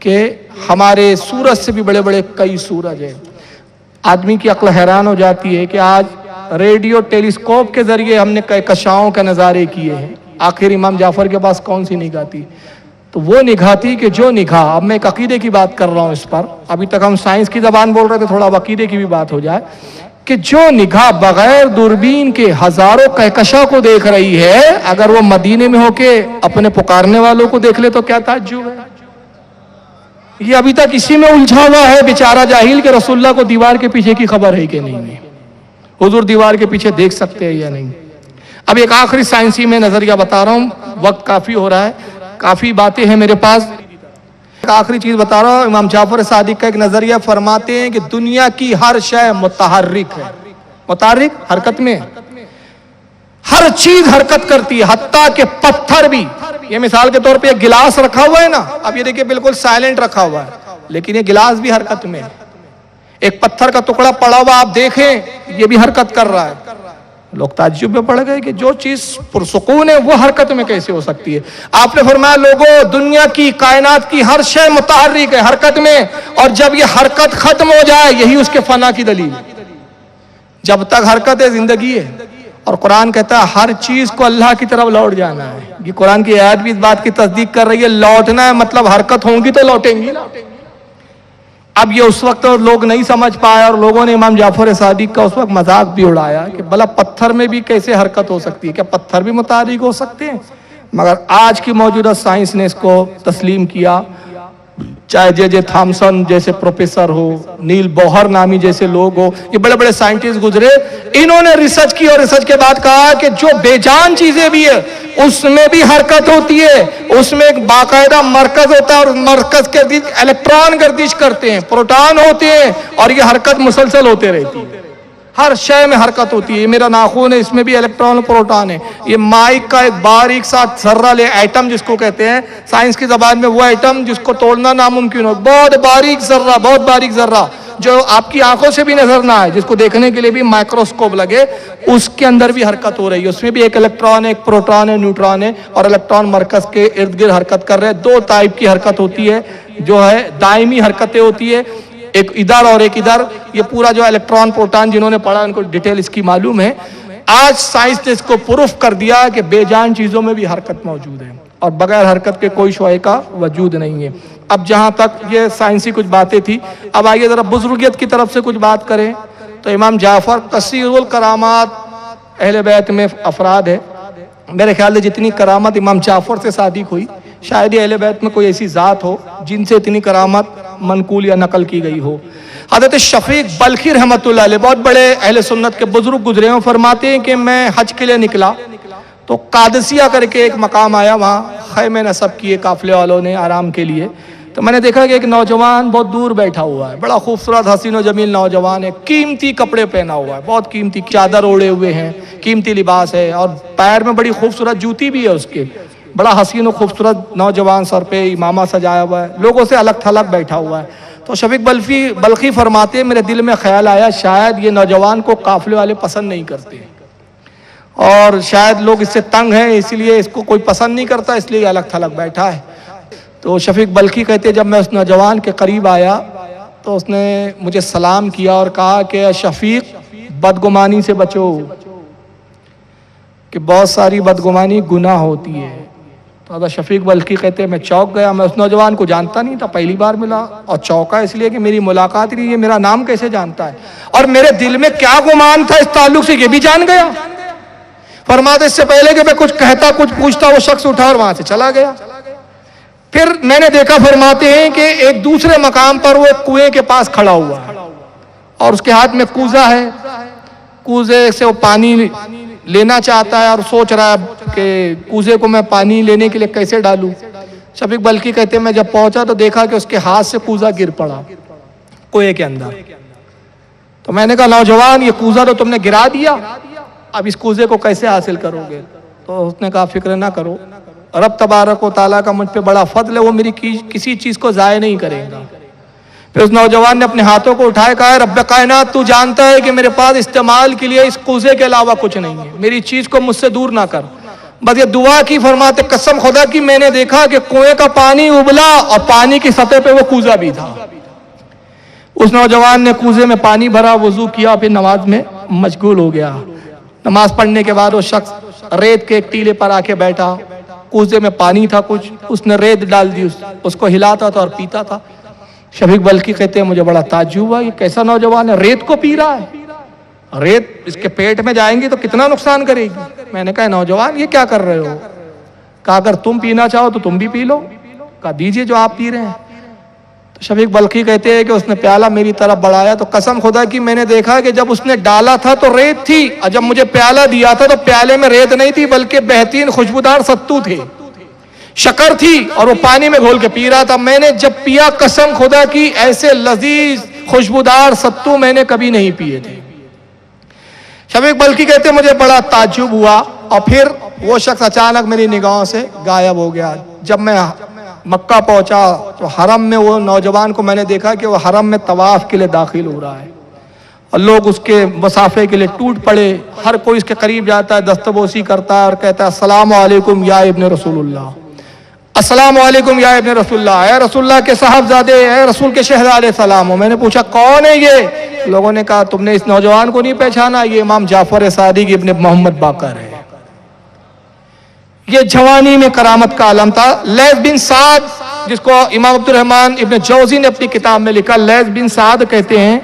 کہ ہمارے سورج سے بھی بڑے بڑے کئی سورج ہیں. آدمی کی عقل حیران ہو جاتی ہے کہ آج ریڈیو ٹیلیسکوپ کے ذریعے ہم نے کہکشاؤں کے نظارے کیے ہیں. آخر امام جعفر کے پاس کون سی نگاہ تھی؟ تو وہ نگاہ تھی کہ جو نگاہ، اب میں ایک عقیدے کی بات کر رہا ہوں اس پر، ابھی تک ہم سائنس کی زبان بول رہے تھے، تھوڑا عقیدے کی بھی بات ہو جائے، کہ جو نگاہ بغیر دوربین کے ہزاروں کہکشاں کو دیکھ رہی ہے، اگر وہ مدینے میں ہو کے اپنے پکارنے والوں کو دیکھ لے تو کیا تعجب ہے؟ یہ ابھی تک اسی میں الجھا ہوا ہے بیچارہ جاہل کہ رسول اللہ کو دیوار کے پیچھے کی خبر ہے کہ نہیں ہے، حضور دیوار کے پیچھے دیکھ سکتے ہیں یا نہیں. اب ایک آخری سائنسی میں نظریہ بتا رہا ہوں، وقت کافی ہو رہا ہے، کافی باتیں ہیں میرے پاس. ایک آخری چیز بتا رہا ہوں. امام جعفر صادق کا ایک نظریہ فرماتے ہیں کہ دنیا کی ہر شے متحرک ہے. متحرک حرکت میں، ہر چیز حرکت کرتی ہے، حتیٰ کہ پتھر بھی. یہ مثال کے طور پہ ایک گلاس رکھا ہوا ہے نا، اب یہ دیکھیں بالکل سائلنٹ رکھا ہوا ہے، لیکن یہ گلاس بھی حرکت میں ہے. ایک پتھر کا ٹکڑا پڑا ہوا آپ دیکھیں، یہ بھی حرکت کر رہا ہے. لوگ تعجب میں پڑ گئے کہ جو چیز پرسکون ہے وہ حرکت میں کیسے ہو سکتی ہے. آپ نے فرمایا لوگوں، دنیا کی، کائنات کی ہر شے متحرک ہے، حرکت میں، اور جب یہ حرکت ختم ہو جائے یہی اس کے فنا کی دلیل ہے. جب تک حرکت ہے زندگی ہے. اور قرآن کہتا ہے ہر چیز کو اللہ کی طرف لوٹ جانا ہے. یہ قرآن کی آیت بھی اس بات کی تصدیق کر رہی ہے، لوٹنا ہے مطلب حرکت ہوں گی تو لوٹیں گی. اب یہ اس وقت لوگ نہیں سمجھ پائے اور لوگوں نے امام جعفر صادق کا اس وقت مذاق بھی اڑایا کہ بھلا پتھر میں بھی کیسے حرکت ہو سکتی ہے، کیا پتھر بھی متحرک ہو سکتے ہیں؟ مگر آج کی موجودہ سائنس نے اس کو تسلیم کیا. چاہے جے تھامسن جیسے پروفیسر ہو، نیل بوہر نامی جیسے لوگ ہو، یہ بڑے بڑے سائنٹسٹ گزرے، انہوں نے ریسرچ کی اور ریسرچ کے بعد کہا کہ جو بے جان چیزیں بھی ہے اس میں بھی حرکت ہوتی ہے. اس میں ایک باقاعدہ مرکز ہوتا ہے اور مرکز کے گرد الیکٹران گردش کرتے ہیں، پروٹون ہوتے ہیں، اور یہ حرکت مسلسل ہوتے رہتی ہے. ہر شے میں حرکت ہوتی ہے. یہ میرا ناخن ہے، اس میں بھی الیکٹران اور پروٹون ہے. یہ مائک کا ایک باریک سا ذرہ لے، ایٹم جس کو کہتے ہیں سائنس کی زبان میں، وہ ایٹم جس کو توڑنا ناممکن ہو، بہت باریک ذرہ، بہت باریک ذرہ جو آپ کی آنکھوں سے بھی نظر نہ آئے، جس کو دیکھنے کے لیے بھی مائکروسکوپ لگے، اس کے اندر بھی حرکت ہو رہی ہے. اس میں بھی ایک الیکٹران ہے، ایک پروٹون ہے، نیوٹران ہے، اور الیکٹران مرکز کے ارد گرد حرکت کر رہے ہیں. دو ٹائپ کی حرکت ہوتی ہے، جو ہے دائمی حرکتیں ہوتی ہے، ایک ادھر اور ایک ادھر. یہ پورا جو الیکٹران پروٹون جنہوں نے پڑھا ان کو ڈیٹیل اس کی معلوم ہے. آج سائنس نے اس کو پروف کر دیا کہ بے جان چیزوں میں بھی حرکت موجود ہے اور بغیر حرکت کے کوئی شعاع کا وجود نہیں ہے. اب جہاں تک یہ سائنسی کچھ باتیں تھی، اب آئیے ذرا بزرگیت کی طرف سے کچھ بات کریں. تو امام جعفر کثیر الکرامات اہل بیت میں افراد ہے. میرے خیال سے جتنی کرامت امام جعفر سے صادق ہوئی شاید ہی اہل بیت میں کوئی ایسی ذات ہو جن سے اتنی کرامت منقول یا نقل کی گئی ہو. حضرت شفیق بلخی رحمۃ اللہ علیہ بہت بڑے اہل سنت کے بزرگ گزرے ہیں، فرماتے ہیں کہ میں حج کے لیے نکلا تو قادسیہ کر کے ایک مقام آیا، وہاں خیمے نصب کیے قافلے والوں نے آرام کے لیے. تو میں نے دیکھا کہ ایک نوجوان بہت دور بیٹھا ہوا ہے، بڑا خوبصورت حسین و جمیل نوجوان ہے، قیمتی کپڑے پہنا ہوا ہے، بہت قیمتی چادر اوڑے ہوئے ہیں، قیمتی لباس ہے، اور پیر میں بڑی خوبصورت جوتی بھی ہے اس کے. بڑا حسین و خوبصورت نوجوان، سر پہ امامہ سجایا ہوا ہے، لوگوں سے الگ تھلگ بیٹھا ہوا ہے. تو شفیق بلخی فرماتے ہیں میرے دل میں خیال آیا شاید یہ نوجوان کو قافلے والے پسند نہیں کرتے اور شاید لوگ اس سے تنگ ہیں، اس لیے اس کو کوئی پسند نہیں کرتا، اس لیے الگ تھلگ بیٹھا ہے. تو شفیق بلخی کہتے ہیں جب میں اس نوجوان کے قریب آیا تو اس نے مجھے سلام کیا اور کہا کہ شفیق بدگمانی سے بچو کہ بہت ساری بدگمانی گناہ ہوتی ہے. تو حضرت شفیق بلخی کہتے ہیں میں چوک گیا، میں اس نوجوان کو جانتا نہیں تھا، پہلی بار ملا، اور چوکا اس لیے کہ میری ملاقات نہیں، یہ میرا نام کیسے جانتا ہے اور میرے دل میں کیا گمان تھا اس تعلق سے یہ بھی جان گیا. فرماتے اس سے پہلے کہ میں کچھ کہتا کچھ پوچھتا وہ شخص اٹھا اور وہاں سے چلا گیا. پھر میں نے دیکھا فرماتے ہیں کہ ایک دوسرے مقام پر وہ کنویں کے پاس کھڑا ہوا ہے اور اس کے ہاتھ میں کوزہ ہے، کوزے سے وہ پانی لینا چاہتا ہے اور سوچ رہا ہے کہ کوزے کو میں پانی لینے کے لیے کیسے ڈالوں. شفیق بلخی کہتے ہیں میں جب پہنچا تو دیکھا کہ اس کے ہاتھ سے کوزہ گر پڑا کنویں کے اندر. تو میں نے کہا نوجوان یہ کوزہ تو تم نے گرا دیا، اب اس کوزے کو کیسے حاصل کرو گے؟ تو اس نے کہا فکر نہ کرو، رب تبارک و تعالیٰ کا مجھ پہ بڑا فضل ہے، وہ میری کسی چیز کو ضائع نہیں کرے گا. پھر اس نوجوان نے اپنے ہاتھوں کو اٹھائے کہا رب کائنات تو جانتا ہے کہ میرے پاس استعمال کے لیے اس کوزے کے علاوہ کچھ نہیں ہے، میری چیز کو مجھ سے دور نہ کر. بس یہ دعا کی، فرماتے قسم خدا کی میں نے دیکھا کہ کنویں کا پانی ابلا اور پانی کی سطح پہ وہ کوزہ بھی تھا۔ اس نوجوان نے کوزے میں پانی بھرا، وضو کیا، پھر نماز میں مشغول ہو گیا۔ نماز پڑھنے کے بعد وہ شخص ریت کے ایک ٹیلے پر آ کے بیٹھا، کوزے میں پانی تھا کچھ، اس نے ریت ڈال دی، اس کو ہلاتا تھا اور پیتا تھا۔ شفیق بلخی کہتے ہیں مجھے بڑا تعجب ہوا، یہ کیسا نوجوان ہے، ریت کو پی رہا ہے، ریت اس کے پیٹ میں جائیں گی تو کتنا نقصان کرے گی۔ میں نے کہا نوجوان یہ کیا کر رہے ہو؟ کہا اگر تم پینا چاہو تو تم بھی پی لو۔ کہا دیجئے جو آپ پی رہے ہیں۔ تو شفیق بلخی کہتے ہیں کہ اس نے پیالہ میری طرف بڑھایا تو قسم خدا کی میں نے دیکھا کہ جب اس نے ڈالا تھا تو ریت تھی، اور جب مجھے پیالہ دیا تھا تو پیالے میں ریت نہیں تھی بلکہ بہترین خوشبودار ستو تھے، شکر تھی، اور وہ پانی میں گھول کے پی رہا تھا۔ میں نے جب پیا قسم خدا کی ایسے لذیذ خوشبودار ستو میں نے کبھی نہیں پیے تھے۔ شفیق بلخی کہتے ہیں مجھے بڑا تعجب ہوا، اور پھر وہ شخص اچانک میری نگاہوں سے غائب ہو گیا۔ جب میں مکہ پہنچا تو حرم میں وہ نوجوان کو میں نے دیکھا کہ وہ حرم میں طواف کے لیے داخل ہو رہا ہے، اور لوگ اس کے مسافے کے لیے ٹوٹ پڑے، ہر کوئی اس کے قریب جاتا ہے، دستبوسی کرتا ہے اور کہتا ہے السلام علیکم یا ابن رسول اللہ، السلام علیکم یا ابن رسول اللہ، اے رسول اللہ کے صاحبزادے، اے رسول کے شہزادے سلام ہو۔ میں نے پوچھا کون ہے یہ؟ لوگوں نے کہا تم نے اس نوجوان کو نہیں پہچانا، یہ امام جعفر صادق ابن محمد باقر ہے۔ یہ جوانی میں کرامت کا عالم تھا۔ لیث بن سعد، جس کو امام عبد الرحمن ابن جوزی نے اپنی کتاب میں لکھا، لیث بن سعد کہتے ہیں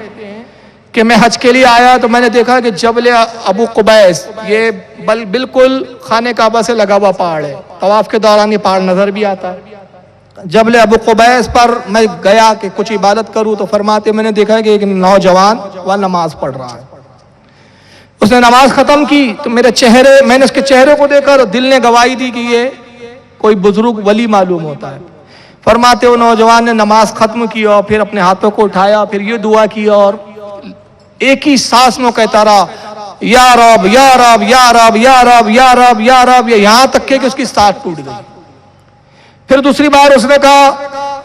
کہ میں حج کے لیے آیا تو میں نے دیکھا کہ جبل ابو قبیس، یہ بالکل خانہ کعبہ سے لگا ہوا پہاڑ ہے، طواف کے دوران یہ پہاڑ نظر بھی آتا ہے۔ جبل ابو قبیس پر میں گیا کہ کچھ عبادت کروں تو فرماتے میں نے دیکھا کہ ایک نوجوان وہاں نماز پڑھ رہا ہے۔ اس نے نماز ختم کی تو میں نے اس کے چہرے کو دیکھا اور دل نے گواہی دی کہ یہ کوئی بزرگ ولی معلوم ہوتا ہے۔ فرماتے وہ نوجوان نے نماز ختم کی اور پھر اپنے ہاتھوں کو اٹھایا، پھر یہ دعا کی اور ایک ہی سانس میں کہتا رہا یا رب یا رب یا رب یا رب یا رب یا رب، یہاں تک کہ اس کی سانس ٹوٹ گئی۔ پھر دوسری بار اس نے کہا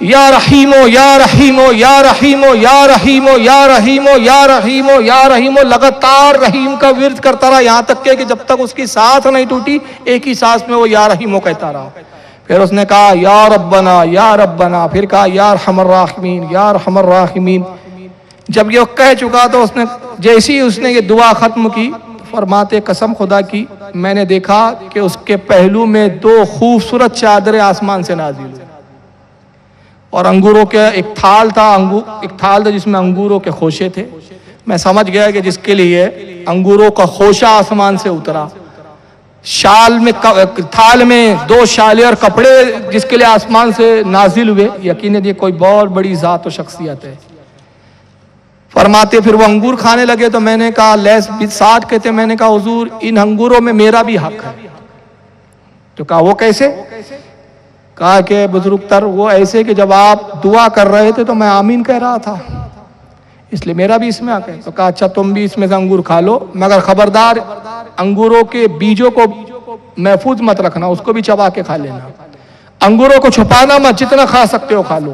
یا رحیمو یا رحیمو یا رحیمو یا رحیمو یا رحیمو یا رحیمو یا رحیمو، لگاتار رحیم کا ورد کرتا رہا یہاں تک کہ جب تک اس کی سانس نہیں ٹوٹی ایک ہی سانس میں وہ یا رحیمو کہتا رہا۔ پھر اس نے کہا یا ربنا یا ربنا، پھر کہا یا ارحم الراحمین یا ارحم الراحمین۔ جب یہ کہہ چکا تو اس نے جیسی اس نے یہ دعا ختم کی، فرماتے قسم خدا کی میں نے دیکھا کہ اس کے پہلو میں دو خوبصورت چادریں آسمان سے نازل ہوئی، اور انگوروں کے ایک تھال تھا جس میں انگوروں کے خوشے تھے۔ میں سمجھ گیا کہ جس کے لیے انگوروں کا خوشہ آسمان سے اترا، تھال میں دو شالیں اور کپڑے جس کے لیے آسمان سے نازل ہوئے، یقیناً یہ کوئی بہت بڑی ذات و شخصیت ہے۔ فرماتے پھر وہ انگور کھانے لگے تو میں نے کہا لیث بن سعد کہتے میں نے کہا حضور ان انگوروں میں میرا بھی حق ہے۔ تو کہا وہ کیسے؟ کہا کہ بزرگ تر وہ ایسے کہ جب آپ دعا کر رہے تھے تو میں آمین کہہ رہا تھا، اس لیے میرا بھی اس میں حق ہے۔ تو کہا اچھا تم بھی اس میں سے انگور کھا لو، مگر خبردار انگوروں کے بیجوں کو محفوظ مت رکھنا، اس کو بھی چبا کے کھا لینا، انگوروں کو چھپانا مت، جتنا کھا سکتے ہو کھا لو۔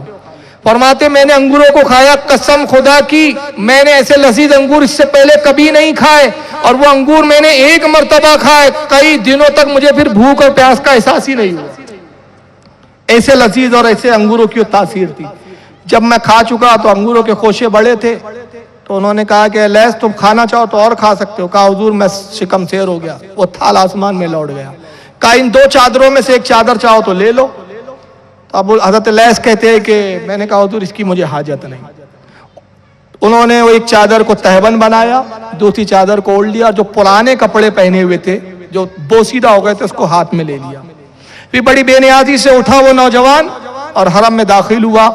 فرماتے میں نے انگوروں کو کھایا، قسم خدا کی میں نے ایسے لذیذ انگور اس سے پہلے کبھی نہیں کھائے، اور وہ انگور میں نے ایک مرتبہ کھائے، کئی دنوں تک مجھے پھر بھوک اور پیاس کا احساس ہی نہیں ہوا، ایسے لذیذ اور ایسے انگوروں کی تاثیر تھی۔ جب میں کھا چکا تو انگوروں کے خوشے بڑے تھے تو انہوں نے کہا کہ لیث تم کھانا چاہو تو اور کھا سکتے ہو۔ کہا حضور میں شکم سیر ہو گیا، وہ تھال آسمان میں لوٹ گیا۔ کہا ان دو چادروں میں سے ایک چادر چاہو تو لے لو۔ تو اب حضرت لیث کہتے ہیں کہ میں نے کہا حضور اس کی مجھے حاجت نہیں۔ انہوں نے وہ ایک چادر کو تہبند بنایا، دوسری چادر کو اوڑھ لیا، جو پرانے کپڑے پہنے ہوئے تھے جو بوسیدہ ہو گئے تھے اس کو ہاتھ میں لے لیا۔ پھر بڑی بے نیازی سے اٹھا وہ نوجوان اور حرم میں داخل ہوا۔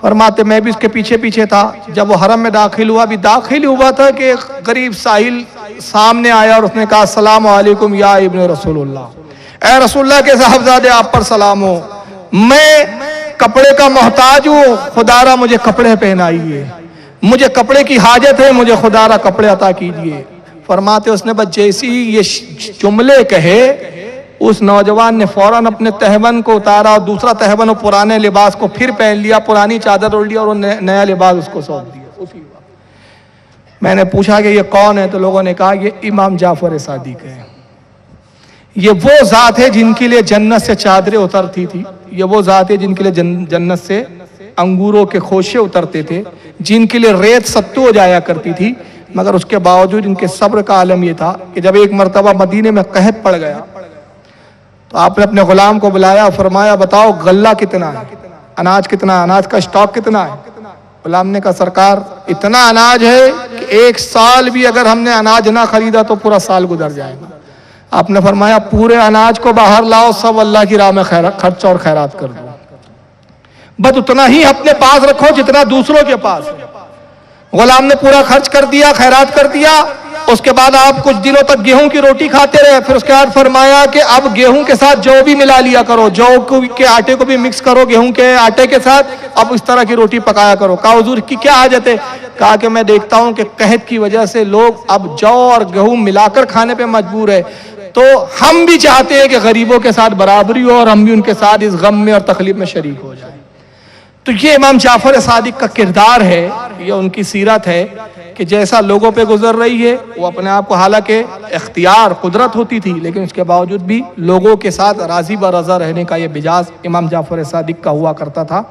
فرماتے میں بھی اس کے پیچھے پیچھے تھا۔ جب وہ حرم میں داخل ہوا، بھی داخل ہوا تھا کہ غریب ساحل سامنے آیا اور اس نے کہا السلام علیکم یا ابن رسول اللہ، اے رسول اللہ کے صاحبزادے آپ پر سلام ہو، میں کپڑے کا محتاج ہوں، خدا را مجھے کپڑے پہنائیے، مجھے کپڑے کی حاجت ہے، مجھے خدا را کپڑے عطا کیجئے۔ فرماتے اس نے بس جیسی یہ جملے کہے اس نوجوان نے فوراً اپنے تہبند کو اتارا اور دوسرا تہبند اور پرانے لباس کو پھر پہن لیا، پرانی چادر اوڑھ لیا اور نیا لباس اس کو سونپ دیا۔ میں نے پوچھا کہ یہ کون ہے تو لوگوں نے کہا یہ امام جعفر صادق ہے، یہ وہ ذات ہے جن کے لیے جنت سے چادریں اترتی تھی، یہ وہ ذات ہے جن کے لیے جنت سے انگوروں کے خوشے اترتے تھے، جن کے لیے ریت ستو ہو جایا کرتی تھی، مگر اس کے باوجود ان کے صبر کا عالم یہ تھا کہ جب ایک مرتبہ مدینے میں قحط پڑ گیا تو آپ نے اپنے غلام کو بلایا، فرمایا بتاؤ غلہ کتنا ہے، اناج کتنا ہے، اناج کا اسٹاک کتنا ہے؟ غلام نے کہا سرکار اتنا اناج ہے کہ ایک سال بھی اگر ہم نے اناج نہ خریدا تو پورا سال گزر جائے گا۔ آپ نے فرمایا پورے اناج کو باہر لاؤ، سب اللہ کی راہ میں خرچ اور خیرات کر دو، بس اتنا ہی اپنے پاس رکھو جتنا دوسروں کے پاس ہے۔ غلام نے پورا خرچ کر دیا، خیرات کر دیا۔ اس کے بعد آپ کچھ دنوں تک گیہوں کی روٹی کھاتے رہے، پھر اس کے بعد فرمایا کہ اب گیہوں کے ساتھ جو بھی ملا لیا کرو، جو کے آٹے کو بھی مکس کرو گیہوں کے آٹے کے ساتھ، اب اس طرح کی روٹی پکایا کرو۔ کہا حضور کی کیا حاجت ہے؟ کہا کہ میں دیکھتا ہوں کہ قحط کی وجہ سے لوگ اب جو اور گیہوں ملا کر کھانے پہ مجبور ہے، تو ہم بھی چاہتے ہیں کہ غریبوں کے ساتھ برابری ہو اور ہم بھی ان کے ساتھ اس غم میں اور تکلیف میں شریک ہو جائیں۔ تو یہ امام جعفر صادق کا کردار ہے، یہ ان کی سیرت ہے کہ جیسا لوگوں پہ گزر رہی ہے، وہ اپنے آپ کو حالانکہ اختیار قدرت ہوتی تھی لیکن اس کے باوجود بھی لوگوں کے ساتھ راضی برضا رہنے کا یہ مزاج امام جعفر صادق کا ہوا کرتا تھا۔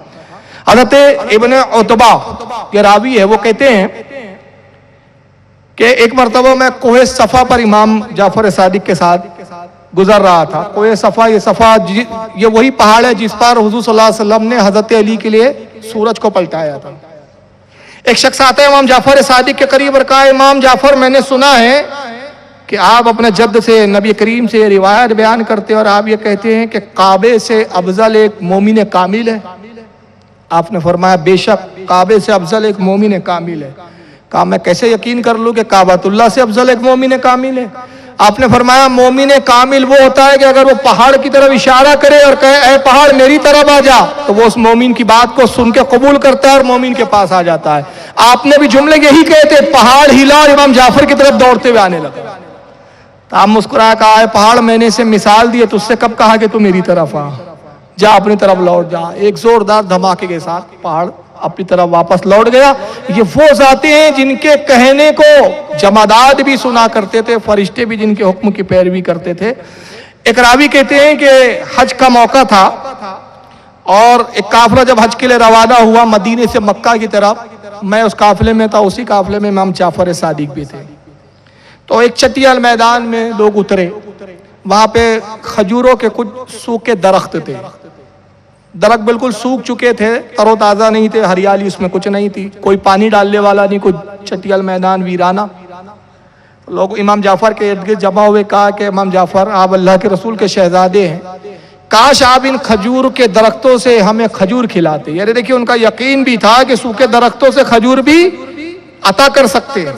حضرت ابن عتبہ کے راوی ہے، وہ کہتے ہیں کہ ایک مرتبہ میں کوہ صفا پر امام جعفر صادق کے ساتھ گزر رہا تھا۔ کوہ صفا، یہ صفا یہ وہی پہاڑ ہے جس پر حضور صلی اللہ علیہ وسلم نے حضرت علی کے لیے سورج کو پلٹایا تھا۔ ایک شخص آتا ہے امام جعفر صادق کے قریب اور کہا امام جعفر میں نے سنا ہے کہ آپ اپنے جد سے نبی کریم سے یہ روایت بیان کرتے ہیں اور آپ یہ کہتے ہیں کہ کعبے سے افضل ایک مومن کامل ہے۔ آپ نے فرمایا بے شک کعبے سے افضل ایک مومن کامل ہے۔ کہا میں کیسے یقین کر لوں کہ کعبۃ اللہ سے افضل ایک مومن کامل ہے؟ آپ نے فرمایا مومن کامل وہ ہوتا ہے کہ اگر وہ پہاڑ کی طرف اشارہ کرے اور کہے اے پہاڑ میری طرف آ جا، تو وہ اس مومن کی بات کو سن کے قبول کرتا ہے اور مومن کے پاس آ جاتا ہے۔ آپ نے بھی جملے یہی کہے تھے، پہاڑ ہلا اور امام جعفر کی طرف دوڑتے ہوئے آنے لگا۔ تو آپ مسکرایا، کہا اے پہاڑ میں نے اسے مثال دی ہے، تجھ سے کب کہا کہ تو میری طرف آ، جا اپنی طرف لوٹ جا۔ ایک زوردار دھماکے کے ساتھ پہاڑ اپنی طرف واپس لوٹ گیا۔ یہ وہ ذاتیں ہیں جن کے کہنے کو جمادات بھی سنا کرتے تھے، فرشتے بھی جن کے حکم کی پیروی کرتے تھے۔ ایک راوی کہتے ہیں کہ حج کا موقع تھا اور ایک قافلہ جب حج کے لیے روانہ ہوا مدینے سے مکہ کی طرف، میں اس قافلے میں تھا، اسی قافلے میں امام جعفر صادق بھی تھے۔ تو ایک چٹیل میدان میں لوگ اترے، وہاں پہ کھجوروں کے کچھ سوکھے درخت تھے، درخت بالکل سوکھ چکے تھے، تر و تازہ نہیں تھے، ہریالی اس میں کچھ نہیں تھی، کوئی پانی ڈالنے والا نہیں، کوئی چٹیل میدان ویرانہ۔ لوگ امام جعفر کے ارد گرد جمع ہوئے، کہا کہ امام جعفر آپ اللہ کے رسول کے شہزادے ہیں، کاش آپ ان کھجور کے درختوں سے ہمیں کھجور کھلاتے۔ یعنی دیکھیے ان کا یقین بھی تھا کہ سوکھے درختوں سے کھجور بھی عطا کر سکتے ہیں۔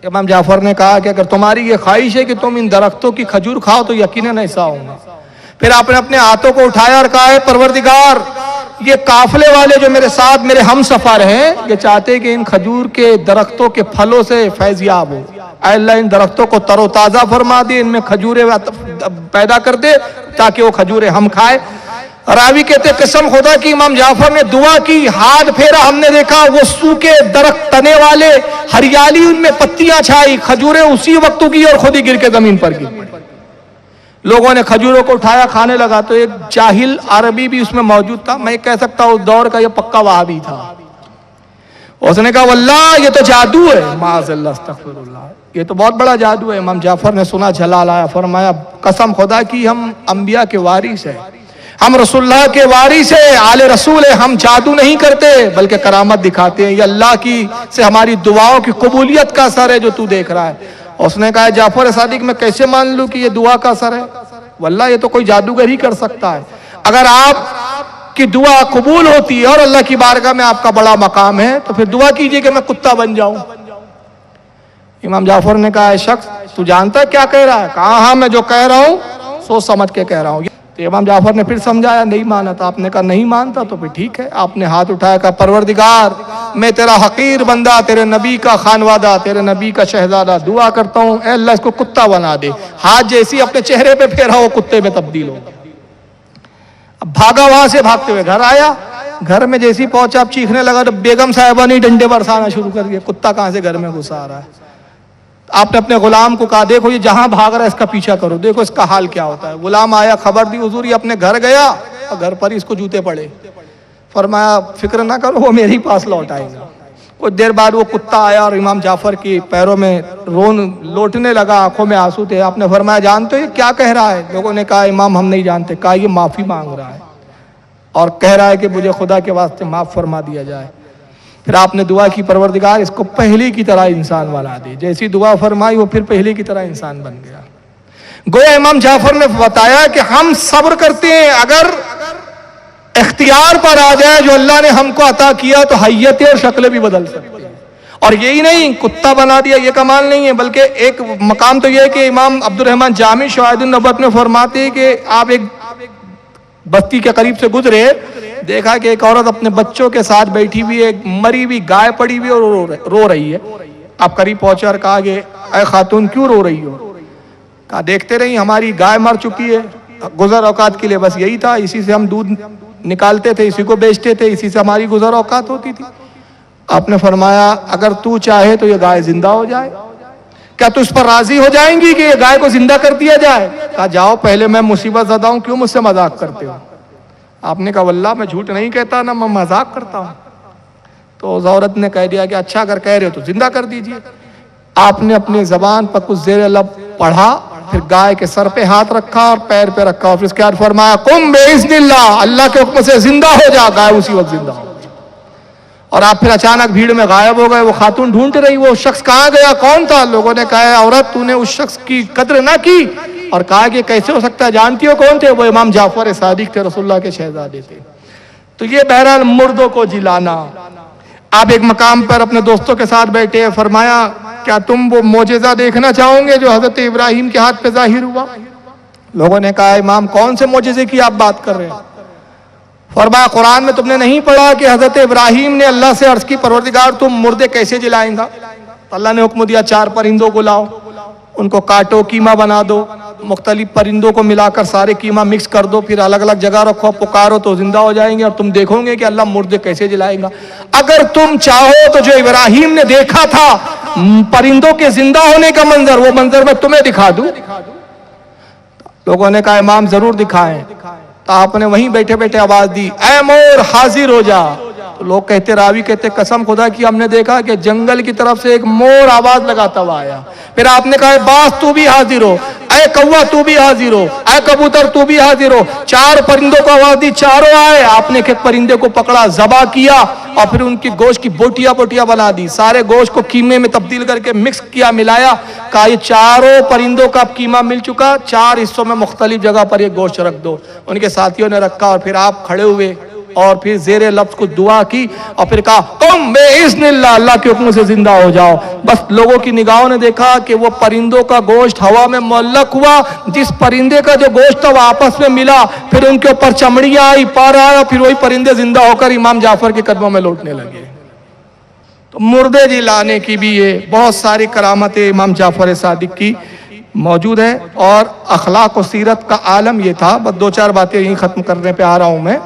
امام جعفر نے کہا کہ اگر تمہاری یہ خواہش ہے کہ تم ان درختوں کی کھجور کھاؤ تو یقیناً ایسا ہوگا۔ پھر آپ نے اپنے ہاتھوں کو اٹھایا اور کہا ہے پروردگار یہ قافلے والے جو میرے ساتھ میرے ہم سفر ہیں یہ چاہتے کہ ان کھجور کے درختوں کے پھلوں سے فیض یاب ہو، اے اللہ ان درختوں کو تر و تازہ فرما دے، ان میں کھجوریں پیدا کر دے تاکہ وہ کھجوریں ہم کھائے۔ راوی کہتے قسم خدا کی امام جعفر نے دعا کی، ہاتھ پھیرا، ہم نے دیکھا وہ سوکھے درخت تنے والے، ہریالی ان میں پتیاں چھائی، کھجوریں اسی وقت کی اور خود ہی گر کے زمین پر گر پڑی۔ لوگوں نے کھجوروں کو اٹھایا کھانے لگا تو ایک جاہل عربی بھی اس میں موجود تھا، میں کہہ سکتا ہوں اس دور کا یہ پکا وہابی تھا۔ اس نے کہا واللہ یہ تو جادو ہے، معاذ اللہ استغفر اللہ، یہ تو بہت بڑا جادو ہے۔ امام جعفر نے سنا جھلا لایا، فرمایا قسم خدا کی ہم انبیاء کے وارث ہیں، ہم رسول اللہ کے وارث ہیں، آل رسول ہیں، ہم جادو نہیں کرتے بلکہ کرامت دکھاتے ہیں، یہ اللہ کی سے ہماری دعاؤں کی قبولیت کا اثر ہے جو تو دیکھ رہا ہے۔ اس نے کہا جعفر صادق میں کیسے مان لوں کہ یہ دعا کا اثر ہے؟ واللہ یہ تو کوئی جادوگر ہی کر سکتا ہے۔ اگر آپ کی دعا قبول ہوتی ہے اور اللہ کی بارگاہ میں آپ کا بڑا مقام ہے تو پھر دعا کیجئے کہ میں کتا بن جاؤں۔ امام جعفر نے کہا اے شخص تو جانتا ہے کیا کہہ رہا ہے؟ کہا ہاں میں جو کہہ رہا ہوں سوچ سمجھ کے کہہ رہا ہوں۔ تو امام جعفر نے پھر سمجھایا، نہیں مانا تھا۔ آپ نے کہا نہیں مانتا تو پھر ٹھیک ہے۔ آپ نے ہاتھ اٹھایا، کہا پروردگار میں تیرا حقیر بندہ، تیرے نبی کا خانوادہ، تیرے نبی کا شہزادہ، دعا کرتا ہوں اے اللہ اس کو کتا بنا دے۔ ہاتھ جیسی اپنے چہرے پہ پھیرا وہ کتے میں تبدیل ہو گیا۔ اب بھاگا، وہاں سے بھاگتے ہوئے گھر آیا، گھر میں جیسی پہنچا اب چیخنے لگا تو بیگم صاحبہ نے ڈنڈے برسانا شروع کر دیا، کتا کہاں سے گھر میں گھسا رہا ہے۔ آپ نے اپنے غلام کو کہا دیکھو یہ جہاں بھاگ رہا ہے اس کا پیچھا کرو، دیکھو اس کا حال کیا ہوتا ہے۔ غلام آیا، خبر دی، حضور یہ اپنے گھر گیا اور گھر پر ہی اس کو جوتے پڑے۔ فرمایا فکر نہ کرو، وہ میرے ہی پاس لوٹ آئے گا۔ کچھ دیر بعد وہ کتا آیا اور امام جعفر کی پیروں میں لوٹنے لگا، آنکھوں میں آنسو تھے۔ آپ نے فرمایا جانتے ہو یہ کیا کہہ رہا ہے؟ لوگوں نے کہا امام ہم نہیں جانتے۔ کہا یہ معافی مانگ رہا ہے اور کہہ رہا ہے کہ مجھے خدا کے واسطے معاف فرما دیا جائے۔ پھر آپ نے دعا کی پروردگار اس کو پہلے کی طرح انسان بنا دے۔ جیسی دعا فرمائی وہ پھر پہلے کی طرح انسان بن گیا۔ گویا امام جعفر نے بتایا کہ ہم صبر کرتے ہیں، اگر اختیار پر آ جائے جو اللہ نے ہم کو عطا کیا تو حیتیں اور شکلیں بھی بدل سکتے ہیں۔ اور یہی نہیں کتا بنا دیا یہ کمال نہیں ہے، بلکہ ایک مقام تو یہ ہے کہ امام عبد الرحمن جامی شواہد النبوت میں فرماتے ہیں کہ آپ ایک بستی کے قریب سے گزرے، دیکھا کہ ایک عورت اپنے بچوں کے ساتھ بیٹھی ہوئی ہے، ایک مری ہوئی گائے پڑی ہوئی اور رو رہی ہے۔ آپ قریب پہنچے اور کہا کہ اے خاتون کیوں رو رہی ہو؟ کہا دیکھتے رہی ہماری گائے مر چکی ہے، گزر اوقات کے لیے بس یہی تھا، اسی سے ہم دودھ نکالتے تھے، اسی کو بیچتے تھے، اسی سے ہماری گزر اوقات ہوتی تھی۔ آپ نے فرمایا اگر تو چاہے تو یہ گائے زندہ ہو جائے، کیا تو اس پر راضی ہو جائیں گی کہ یہ گائے کو زندہ کر دیا جائے؟ کہا جاؤ، پہلے میں مصیبت زدہ ہوں، کیوں مجھ سے مذاق کرتے ہو؟ آپ نے کہا واللہ میں جھوٹ نہیں کہتا، نہ میں مذاق کرتا ہوں۔ تو اس عورت نے کہہ دیا کہ اچھا اگر کہہ رہے ہو تو زندہ کر دیجئے۔ آپ نے اپنی زبان پر کچھ زیر لب پڑھا، پھر گائے کے سر پہ ہاتھ رکھا اور پیر پہ رکھا اور پھر اس کے بعد فرمایا قم باذن اللہ، اللہ کے حکم سے زندہ ہو جا۔ گائے اسی وقت زندہ ہو گئی۔ اور آپ پھر اچانک بھیڑ میں غائب ہو گئے۔ وہ خاتون ڈھونڈ رہی وہ شخص کہاں گیا، کون تھا؟ لوگوں نے کہا عورت تو نے اس شخص کی قدر نہ کی، اور کہا کہ کیسے ہو سکتا ہے، جانتی ہو کون تھے؟ وہ امام جعفر صادق تھے، رسول اللہ کے شہزادے تھے۔ تو یہ بہرحال مردوں کو جلانا۔ آپ ایک مقام پر اپنے دوستوں کے ساتھ بیٹھے، فرمایا کیا تم وہ معجزہ دیکھنا چاہو گے جو حضرت ابراہیم کے ہاتھ پہ ظاہر ہوا؟ لوگوں نے کہا امام کون سے معجزے کی آپ بات کر رہے ہیں؟ فرمایا قرآن میں تم نے نہیں پڑھا کہ حضرت ابراہیم نے اللہ سے عرض کی پروردگار تم مردے کیسے جلائیں گا؟ اللہ نے حکم دیا 4 پرندوں کو لاؤ، ان کو کاٹو، قیمہ بنا دو، مختلف پرندوں کو ملا کر سارے قیمہ مکس کر دو، پھر الگ الگ جگہ رکھو، پکارو تو زندہ ہو جائیں گے، اور تم دیکھو گے کہ اللہ مردے کیسے جلائے گا۔ اگر تم چاہو تو جو ابراہیم نے دیکھا تھا پرندوں کے زندہ ہونے کا منظر، وہ منظر میں تمہیں دکھا دوں۔ لوگوں نے کہا امام ضرور دکھائیں۔ تو آپ نے وہیں بیٹھے بیٹھے آواز دی اے مور حاضر ہو جا۔ تو لوگ کہتے، راوی کہتے قسم خدا کی ہم نے دیکھا کہ جنگل کی طرف سے ایک مور آواز لگاتا ہوا آیا۔ پھر آپ نے کہا باز تو بھی حاضر ہو، اے کوا تو بھی حاضر ہو، اے کبوتر تو بھی حاضر ہو۔ 4 پرندوں کو آواز دی، چاروں آئے۔ آپ نے ایک پرندے کو پکڑا، ذبح کیا اور پھر ان کی گوشت کی بوٹیاں بوٹیاں بنا دی، سارے گوشت کو قیمے میں تبدیل کر کے مکس کیا، ملایا۔ کہا یہ 4 پرندوں کا قیمہ مل چکا، 4 حصوں میں مختلف جگہ پر یہ گوشت رکھ دو۔ ان کے ساتھیوں نے رکھا اور پھر آپ کھڑے ہوئے اور پھر زیر لفظ کو دعا کی اور پھر کہا قم باذن اللہ، اللہ کے حکم سے زندہ ہو جاؤ۔ بس لوگوں کی نگاہوں نے دیکھا کہ وہ پرندوں کا گوشت ہوا میں معلق ہوا، جس پرندے کا جو گوشت تھا وہ آپس میں ملا، پھر ان کے اوپر چمڑیاں آئی، پارا آیا، پھر وہی پرندے زندہ ہو کر امام جعفر کے قدموں میں لوٹنے لگے۔ تو مردے جلانے کی بھی یہ بہت ساری کرامتیں امام جعفر صادق کی موجود ہے۔ اور اخلاق و سیرت کا عالم یہ تھا، بس 2-4 باتیں یہیں ختم کرنے پہ آ رہا ہوں میں۔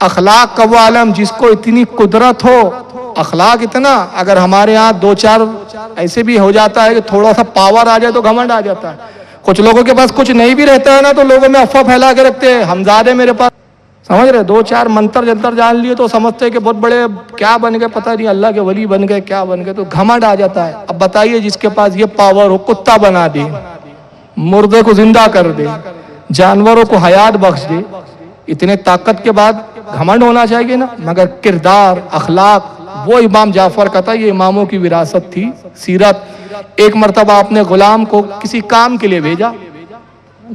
اخلاق کا وہ عالم جس کو اتنی قدرت ہو، اخلاق اتنا، اگر ہمارے ہاں 2-4 ایسے بھی ہو جاتا ہے کہ تھوڑا سا پاور آ جائے تو گھمنڈ آ جاتا ہے۔ کچھ لوگوں کے پاس کچھ نہیں بھی رہتا ہے نا تو لوگوں میں افواہ پھیلا کے رکھتے ہیں، ہمزادے میرے پاس، سمجھ رہے 2-4 منتر جنتر جان لیے تو سمجھتے ہیں کہ بہت بڑے کیا بن گئے، پتہ نہیں اللہ کے ولی بن گئے، کیا بن گئے، تو گھمنڈ آ جاتا ہے۔ اب بتائیے جس کے پاس یہ پاور ہو، کتا بنا دے، مردے کو زندہ کر دے، جانوروں کو حیات بخش دے، اتنے طاقت کے بعد گھمنڈ ہونا چاہیے نا۔ مگر کردار، اخلاق وہ امام جعفر کا تھا، یہ اماموں کی وراثت تھی۔ سیرت، ایک مرتبہ آپ نے غلام کو کسی کام کے لیے بھیجا،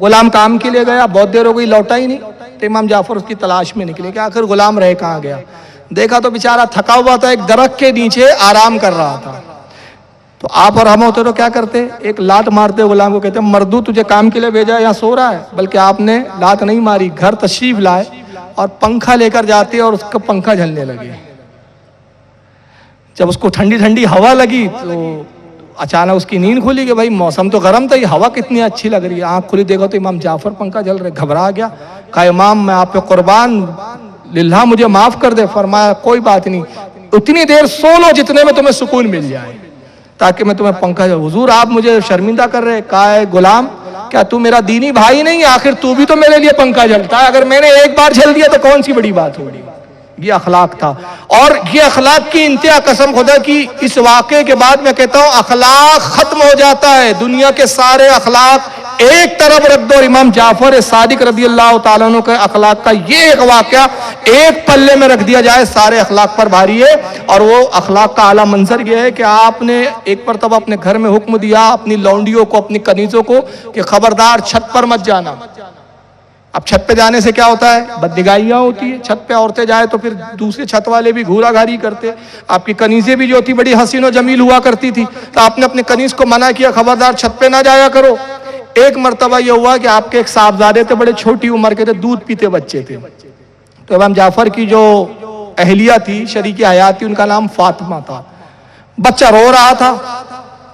غلام کام کے لیے گیا، بہت دیر ہو گئی لوٹا ہی نہیں، تو امام جعفر اس کی تلاش میں نکلے کہ آخر غلام رہ کہاں گیا۔ دیکھا تو بیچارہ تھکا ہوا تھا، ایک درخت کے نیچے آرام کر رہا تھا۔ تو آپ اور ہم ہوتے تو کیا کرتے، ایک لات مارتے غلام کو، کہتے مردو تجھے کام کے لیے بھیجا ہے، یہاں سو رہا ہے۔ بلکہ آپ نے لات نہیں ماری، گھر تشریف لائے اور پنکھا لے کر جاتے اور اس کا پنکھا جھلنے لگے۔ جب اس کو ٹھنڈی ٹھنڈی ہوا لگی تو اچانک اس کی نیند کھلی کہ بھائی موسم تو گرم تھا، یہ ہوا کتنی اچھی لگ رہی ہے۔ آنکھ کھلی دیکھو تو امام جعفر پنکھا جل رہے، گھبرا گیا، کہا امام میں آپ پہ قربان، للہ مجھے معاف کر دے۔ فرمایا کوئی بات نہیں، اتنی دیر سو لو جتنے میں تمہیں سکون مل جائے۔ تاکہ میں تمہیں پنکھا دوں. حضور آپ مجھے شرمندہ کر رہے. کہا ہے غلام کیا تو میرا دینی بھائی نہیں ہے؟ آخر تو بھی تو میرے لیے پنکھا جلتا ہے, اگر میں نے ایک بار جل دیا تو کون سی بڑی بات ہوگی. یہ اخلاق تھا. اور یہ اخلاق کی انتہا قسم خدا کی اس واقعے کے بعد میں کہتا ہوں اخلاق ختم ہو جاتا ہے. دنیا کے سارے اخلاق ایک طرف رکھ دو, امام جعفر صادق رضی اللہ تعالیٰ عنہ کے اخلاق کا یہ ایک واقعہ ایک پلے میں رکھ دیا جائے, سارے اخلاق پر بھاری ہے. اور وہ اخلاق کا اعلیٰ منظر یہ ہے کہ آپ نے ایک مرتبہ اپنے گھر میں حکم دیا اپنی لونڈیوں کو, اپنی کنیزوں کو کہ خبردار چھت پر مت جانا. اب چھت پہ جانے سے کیا ہوتا ہے؟ بدنگاہیاں ہوتی ہے. چھت پہ عورتیں جائیں تو پھر دوسرے چھت والے بھی گھورا گھاری کرتے. آپ کی کنیزیں بھی جو تھی بڑی حسین و جمیل ہوا کرتی تھی, تو آپ نے اپنے کنیز کو منع کیا خبردار چھت پہ نہ جایا کرو. ایک مرتبہ یہ ہوا کہ آپ کے ایک صاحبزادے تھے, بڑے چھوٹی عمر کے تھے, دودھ پیتے بچے تھے. تو امام جعفر کی جو اہلیہ تھی, شریک حیات تھی, ان کا نام فاطمہ تھا. بچہ رو رہا تھا,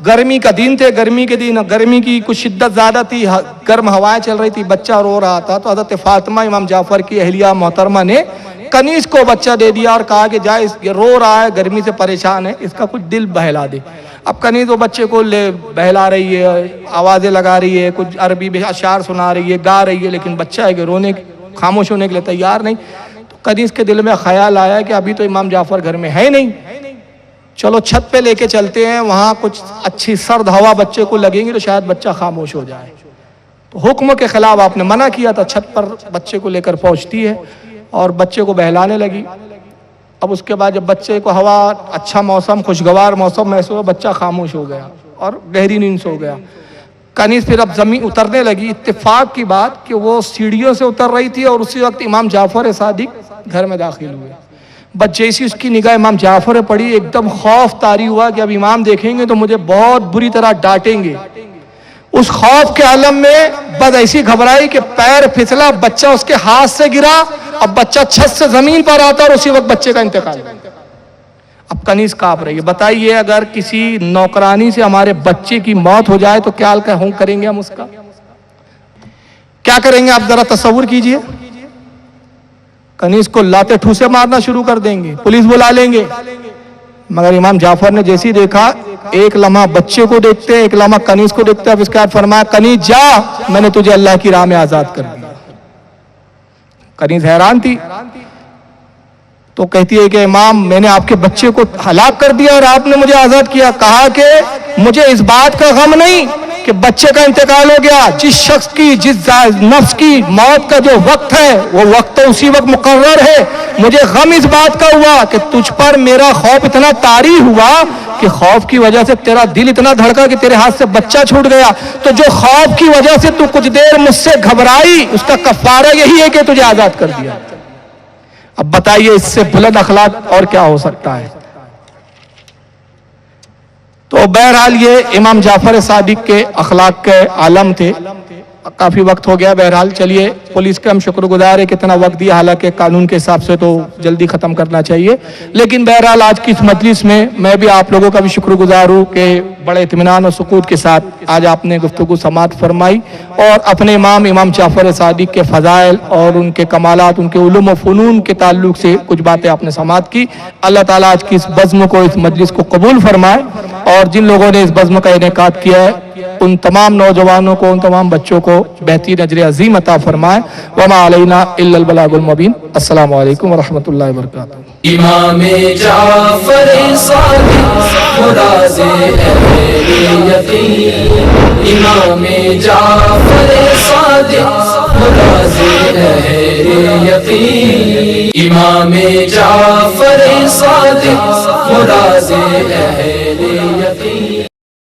گرمی کا دن تھے, گرمی کے دن گرمی کی کچھ شدت زیادہ تھی, گرم ہوائیں چل رہی تھی, بچہ رو رہا تھا. تو حضرت فاطمہ امام جعفر کی اہلیہ محترمہ نے کنیز کو بچہ دے دیا اور کہا کہ جائے, یہ رو رہا ہے, گرمی سے پریشان ہے, اس کا کچھ دل بہلا دے. اب کنیز وہ بچے کو بہلا رہی ہے, آوازیں لگا رہی ہے, کچھ عربی اشعار سنا رہی ہے, گا رہی ہے, لیکن بچہ ہے کہ رونے خاموش ہونے کے لیے تیار نہیں. تو کنیز کے دل میں خیال آیا کہ ابھی تو امام جعفر گھر میں ہے نہیں, چلو چھت پہ لے کے چلتے ہیں, وہاں کچھ اچھی سرد ہوا بچے کو لگیں گی تو شاید بچہ خاموش ہو جائے. تو حکم کے خلاف آپ نے منع کیا تھا. چھت پر بچے کو لے کر پہنچتی ہے اور بچے کو بہلانے لگی. اب اس کے بعد جب بچے کو ہوا, اچھا موسم, خوشگوار موسم محسوس ہوا, بچہ خاموش ہو گیا اور گہری نیند سو گیا. کنیز پھر اب زمین اترنے لگی. اتفاق کی بات کہ وہ سیڑھیوں سے اتر رہی تھی اور اسی وقت امام جعفر صادق گھر میں داخل ہوئے. بس جیسی اس کی نگاہ امام جعفر پہ پڑی, ایک دم خوف طاری ہوا کہ اب امام دیکھیں گے تو مجھے بہت بری طرح ڈانٹیں گے. اس خوف کے عالم میں بس ایسی گھبرائی کہ پیر پھسلا, بچہ اس کے ہاتھ سے گرا. اب بچہ چھت سے زمین پر آتا اور اسی وقت بچے کا انتقال. اب کنیز کانپ رہی ہے. بتائیے اگر کسی نوکرانی سے ہمارے بچے کی موت ہو جائے تو کیا کریں گے ہم, اس کا کیا کریں گے؟ آپ ذرا تصور کیجئے. کنیز کو لاتے ٹھوسے مارنا شروع کر دیں گے, پولیس بلا لیں گے. مگر امام جعفر نے جیسی دیکھا, ایک لمحہ بچے کو دیکھتے, ایک لمحہ کنیز کو دیکھتے. اب اس کے بعد فرمایا کنیز جا, میں نے تجھے اللہ کی راہ میں آزاد کر دیا. کنیز حیران تھی تو کہتی ہے کہ امام میں نے آپ کے بچے کو ہلاک کر دیا اور آپ نے مجھے آزاد کیا. کہا کہ مجھے اس بات کا غم نہیں کہ بچے کا انتقال ہو گیا. جس شخص کی, جس نفس کی موت کا جو وقت ہے وہ وقت تو اسی وقت مقرر ہے. مجھے غم اس بات کا ہوا کہ تجھ پر میرا خوف اتنا طاری ہوا کہ خوف کی وجہ سے تیرا دل اتنا دھڑکا کہ تیرے ہاتھ سے بچہ چھوٹ گیا. تو جو خوف کی وجہ سے تو کچھ دیر مجھ سے گھبرائی, اس کا کفارہ یہی ہے کہ تجھے آزاد کر دیا. اب بتائیے اس سے بلند اخلاق اور کیا ہو سکتا ہے؟ تو بہرحال یہ امام جعفر صادق کے اخلاق کے عالم تھے. کافی وقت ہو گیا, بہرحال چلیے پولیس کے ہم شکر گزار ہے کتنا وقت دیا, حالانکہ قانون کے حساب سے تو جلدی ختم کرنا چاہیے. لیکن بہرحال آج کی اس مجلس میں میں بھی آپ لوگوں کا بھی شکر گزار ہوں کہ بڑے اطمینان اور سکوت کے ساتھ آج آپ نے گفتگو سماعت فرمائی اور اپنے امام جعفر صادق کے فضائل اور ان کے کمالات, ان کے علوم و فنون کے تعلق سے کچھ باتیں آپ نے سماعت کی. اللہ تعالیٰ آج کی اس بزم کو, اس مجلس کو قبول فرمائے اور جن لوگوں نے اس بزم کا انعقاد کیا ہے ان تمام نوجوانوں کو, ان تمام بچوں کو بہترین اجر عظیم عطا فرمائے. وما علینا الا البلاغ المبین. السلام علیکم ورحمۃ اللہ وبرکاتہ. امام جعفر صادق مراز اہل یقین, امام جعفر صادق مراز اہل یقین, امام جعفر صادق مراز اہل یقین.